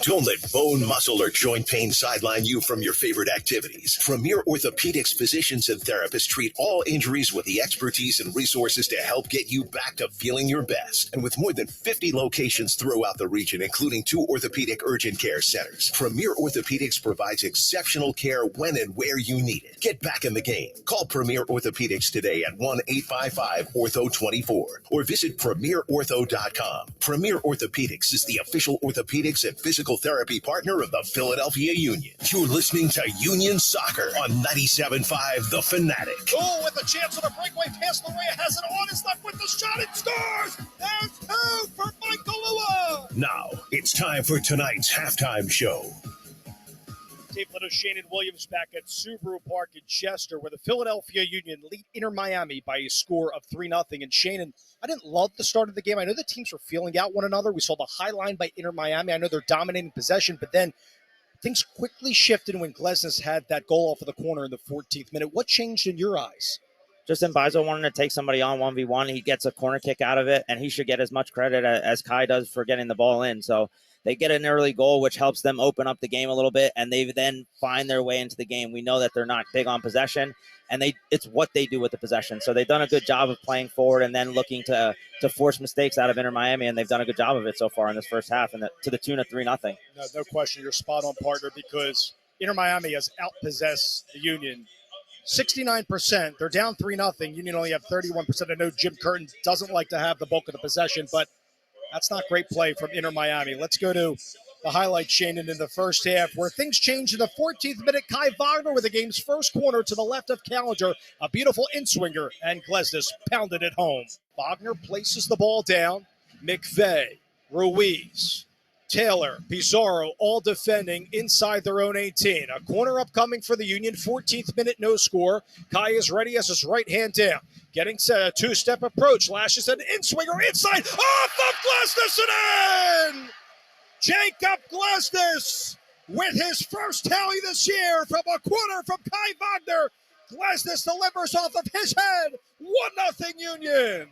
Don't let bone, muscle, or joint pain sideline you from your favorite activities. Premier Orthopedics physicians and therapists treat all injuries with the expertise and resources to help get you back to feeling your best. And with more than 50 locations throughout the region, including 2 orthopedic urgent care centers, Premier Orthopedics provides exceptional care when and where you need it. Get back in the game. Call Premier Orthopedics today at 1-855-ORTHO-24 or visit premierortho.com. Premier Orthopedics is the official orthopedics and physical therapy partner of the Philadelphia Union. You're listening to Union Soccer on 97.5 The Fanatic. Oh, with a chance on a breakaway pass, Lorea has it on his left with the shot and scores! There's 2 for Michael Lua! Now, it's time for tonight's halftime show. Dave Little, Shannon Williams back at Subaru Park in Chester, where the Philadelphia Union lead Inter Miami by a score of 3-0. And Shannon, I didn't love the start of the game. I know the teams were feeling out one another. We saw the high line by Inter Miami. I know they're dominating possession, but then things quickly shifted when Glesnes had that goal off of the corner in the 14th minute. What changed in your eyes? Just Mbaizo wanting to take somebody on 1v1. He gets a corner kick out of it, and he should get as much credit as Kai does for getting the ball in. So they get an early goal, which helps them open up the game a little bit, and they then find their way into the game. We know that they're not big on possession, and it's what they do with the possession. So they've done a good job of playing forward and then looking to force mistakes out of Inter Miami, and they've done a good job of it so far in this first half, and to the tune of 3-0. No question, you're spot on, partner, because Inter Miami has outpossessed the Union 69%. They're down 3-0. Union only have 31%. I know Jim Curtin doesn't like to have the bulk of the possession, but that's not great play from Inter Miami. Let's go to the highlight, Shannon, in the first half, where things changed in the 14th minute. Kai Wagner with the game's first corner to the left of Calendar. A beautiful in-swinger, and Glesnes pounded it home. Wagner places the ball down. McVeigh, Ruiz, Taylor, Pizarro, all defending inside their own 18. A corner upcoming for the Union. 14th minute, no score. Kai is ready, as his right hand down. Getting set, a 2-step approach. Lashes an in-swinger inside. Off of Glesnes and in! Jacob Glesnes with his first tally this year from a corner from Kai Wagner. Glesnes delivers off of his head. 1-0 Union.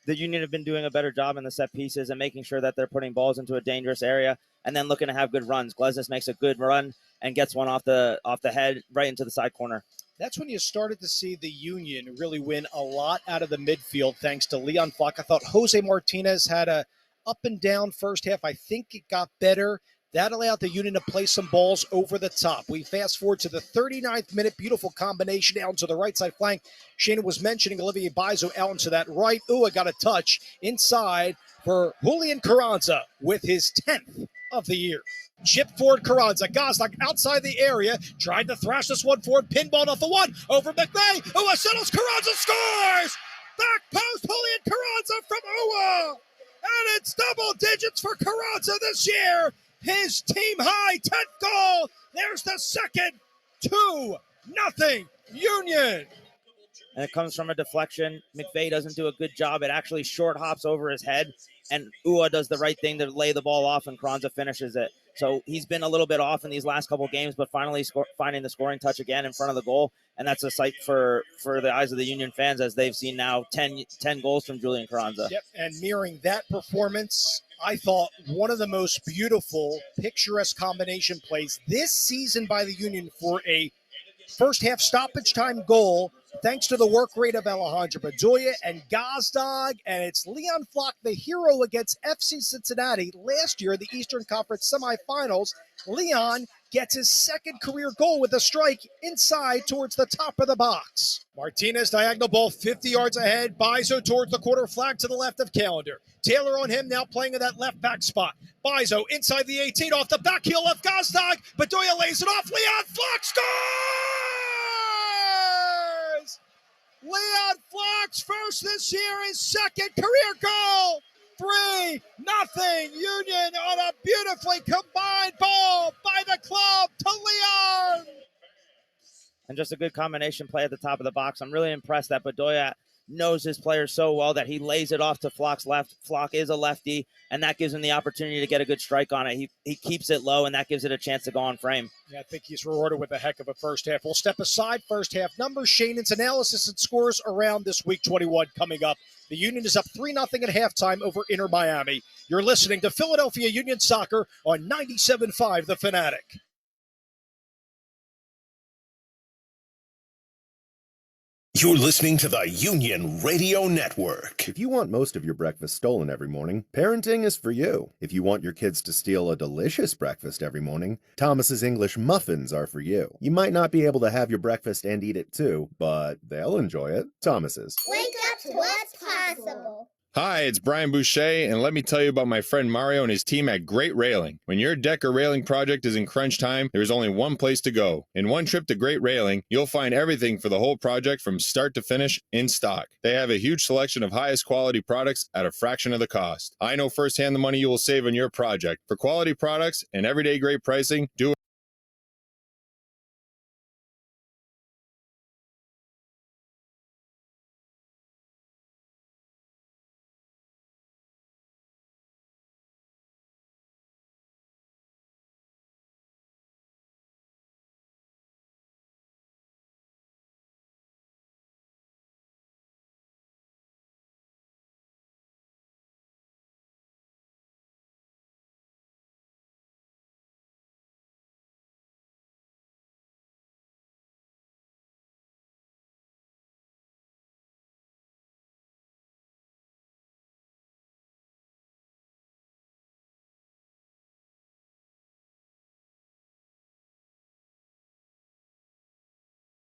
The Union have been doing a better job in the set pieces and making sure that they're putting balls into a dangerous area and then looking to have good runs. Glesnes makes a good run and gets one off the head right into the side corner. That's when you started to see the Union really win a lot out of the midfield, thanks to Leon Falk. I thought Jose Martinez had a up and down first half. I think it got better. That allowed the Union to play some balls over the top. We fast forward to the 39th minute. Beautiful combination out into the right side flank. Shannon was mentioning Olivier Bizo out into that right. Ua got a touch inside for Julian Carranza with his 10th of the year. Chip forward Carranza. Goslock outside the area. Tried to thrash this one forward. Pinball off the one. Over McVeigh. Ua settles. Carranza scores! Back post Julian Carranza from Ua. And it's double digits for Carranza this year. His team high 10th goal. There's the second. 2-0 Union. And it comes from a deflection. McVeigh doesn't do a good job. It actually short hops over his head, and Ua does the right thing to lay the ball off, and Carranza finishes it. So he's been a little bit off in these last couple of games, but finally finding the scoring touch again in front of the goal. And that's a sight for the eyes of the Union fans, as they've seen now 10 goals from Julian Carranza. Yep, and mirroring that performance, I thought one of the most beautiful, picturesque combination plays this season by the Union for a first half stoppage time goal, thanks to the work rate of Alejandro Bedoya and Gazdag, and it's Leon Flock, the hero against FC Cincinnati last year in the Eastern Conference semifinals. Leon gets his second career goal with a strike inside towards the top of the box. Martinez, diagonal ball, 50 yards ahead. Bizo towards the corner flag to the left of Callender. Taylor on him, now playing in that left back spot. Bizo inside the 18, off the back heel of Gazdag. Bedoya lays it off. Leon Flock scores! Leon Flock's first this year, his second career goal. 3-0 Union on a beautifully combined ball by the club to Leon. And just a good combination play at the top of the box. I'm really impressed that Bedoya knows his players so well that he lays it off to Flock's left. Flock is a lefty, and that gives him the opportunity to get a good strike on it. He keeps it low, and that gives it a chance to go on frame. Yeah, I think he's rewarded with a heck of a first half. We'll step aside first half numbers. Shannon's analysis and scores around this week 21 coming up. The Union is up 3-0 at halftime over Inter Miami. You're listening to Philadelphia Union Soccer on 97.5 The Fanatic. You're listening to the Union Radio Network. If you want most of your breakfast stolen every morning, parenting is for you. If you want your kids to steal a delicious breakfast every morning, Thomas's English muffins are for you. You might not be able to have your breakfast and eat it too, but they'll enjoy it. Thomas's. Wake up to what's possible. Hi, it's Brian Boucher, and let me tell you about my friend Mario and his team at Great Railing. When your deck or railing project is in crunch time, there's only one place to go. In one trip to Great Railing, you'll find everything for the whole project from start to finish in stock. They have a huge selection of highest quality products at a fraction of the cost. I know firsthand the money you will save on your project. For quality products and everyday great pricing, do it.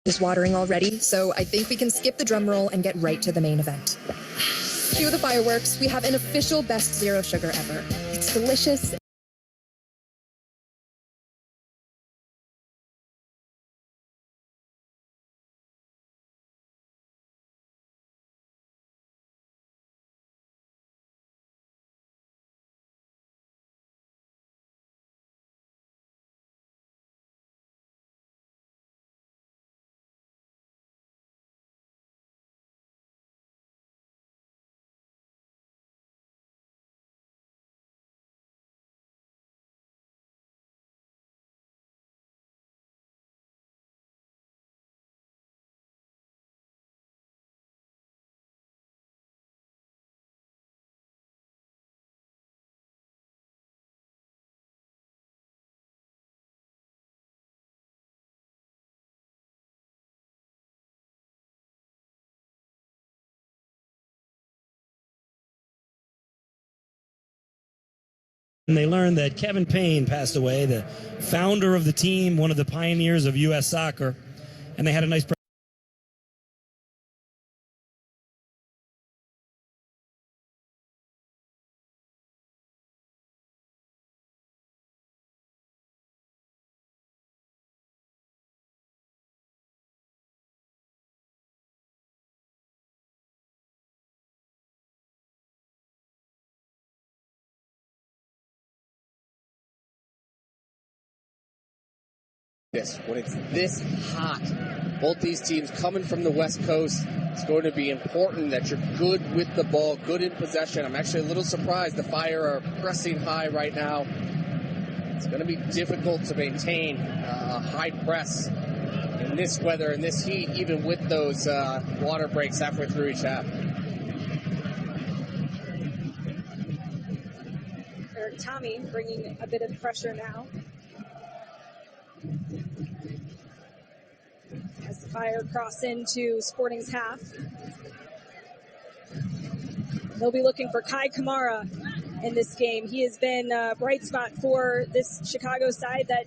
Is watering already, so I think we can skip the drum roll and get right to the main event. Cue the fireworks. We have an official best zero sugar ever. It's delicious. And they learned that Kevin Payne passed away, the founder of the team, one of the pioneers of U.S. soccer, and they had a nice When it's this hot, both these teams coming from the West Coast, it's going to be important that you're good with the ball, good in possession. I'm actually a little surprised the Fire are pressing high right now. It's going to be difficult to maintain a high press in this weather, in this heat, even with those water breaks halfway through each half. Eric Tommy bringing a bit of pressure now. As the Fire cross into Sporting's half. They'll be looking for Kai Kamara in this game. He has been a bright spot for this Chicago side that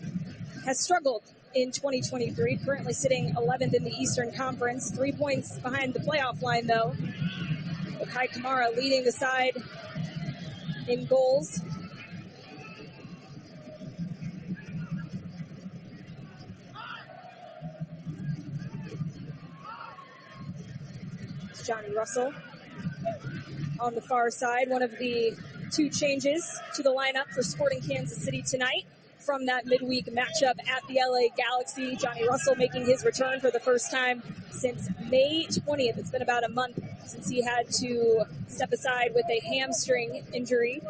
has struggled in 2023, currently sitting 11th in the Eastern Conference, 3 points behind the playoff line, though. But Kai Kamara leading the side in goals. It's Johnny Russell on the far side, one of the two changes to the lineup for Sporting Kansas City tonight from that midweek matchup at the LA Galaxy. Johnny Russell making his return for the first time since May 20th. It's been about a month since he had to step aside with a hamstring injury.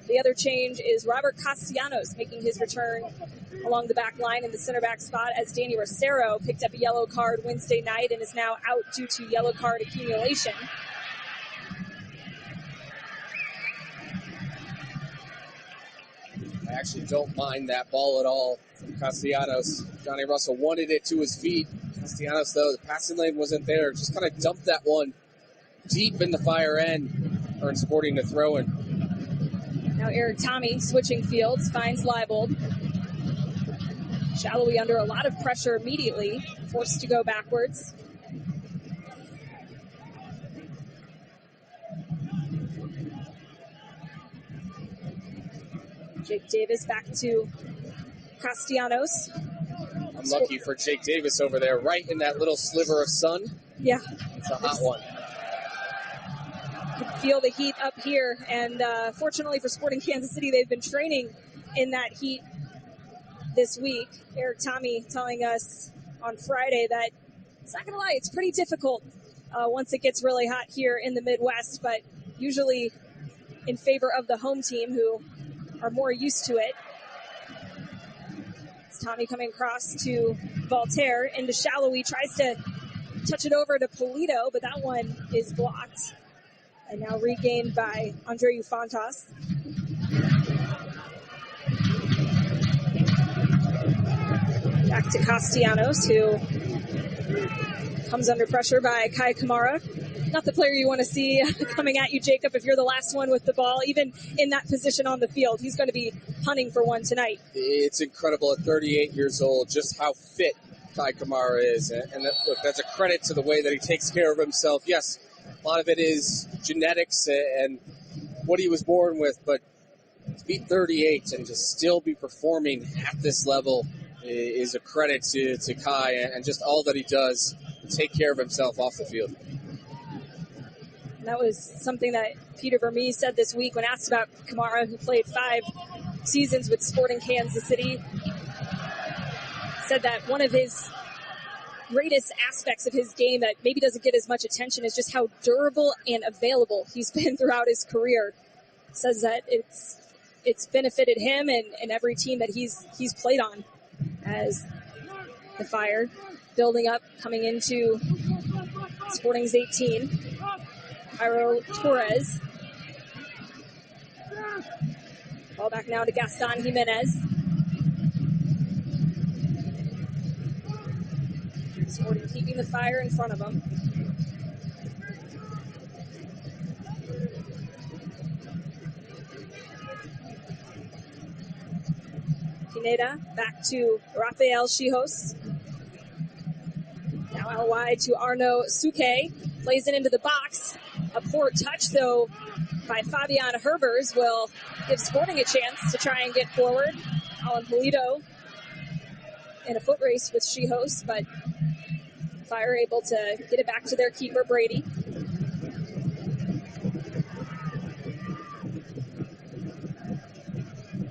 The other change is Robert Castellanos making his return along the back line in the center back spot, as Danny Rosero picked up a yellow card Wednesday night and is now out due to yellow card accumulation. I actually don't mind that ball at all from Castellanos. Johnny Russell wanted it to his feet. Castellanos, though, the passing lane wasn't there. Just kind of dumped that one deep in the Fire end, earned Sporting to throw in. Now Eric Tommy switching fields, finds Leibold. Shallowy under a lot of pressure immediately, forced to go backwards. Jake Davis back to Castellanos. Unlucky for Jake Davis over there, right in that little sliver of sun. Yeah. It's a hot one. You can feel the heat up here, and fortunately for Sporting Kansas City, they've been training in that heat this week. Eric Tommy telling us on Friday that, it's not going to lie, it's pretty difficult once it gets really hot here in the Midwest, but usually in favor of the home team, who are more used to it. It's Tommy coming across to Voltaire into Shallowy, tries to touch it over to Polito, but that one is blocked. And now regained by Andreu Fontas. Back to Castellanos, who comes under pressure by Kai Kamara. Not the player you want to see coming at you, Jacob, if you're the last one with the ball, even in that position on the field. He's going to be hunting for one tonight. It's incredible at 38 years old just how fit Kai Kamara is. And look, that's a credit to the way that he takes care of himself. Yes, a lot of it is genetics and what he was born with, but to be 38 and to still be performing at this level is a credit to Kai and just all that he does to take care of himself off the field. And that was something that Peter Vermees said this week when asked about Kamara, who played 5 seasons with Sporting Kansas City. Said that one of his greatest aspects of his game that maybe doesn't get as much attention is just how durable and available he's been throughout his career. Says that it's benefited him and every team that he's played on, as the Fire building up, coming into Sporting's 18. Jairo Torres. Ball back now to Gaston Jimenez. Sporting keeping the Fire in front of him. Pineda back to Rafael Chijos. Now out wide to Arnaud Suke. Plays it into the box. A poor touch, though, by Fabian Herbers will give Sporting a chance to try and get forward. Alan Polito in a foot race with Chijos, but Fire able to get it back to their keeper, Brady.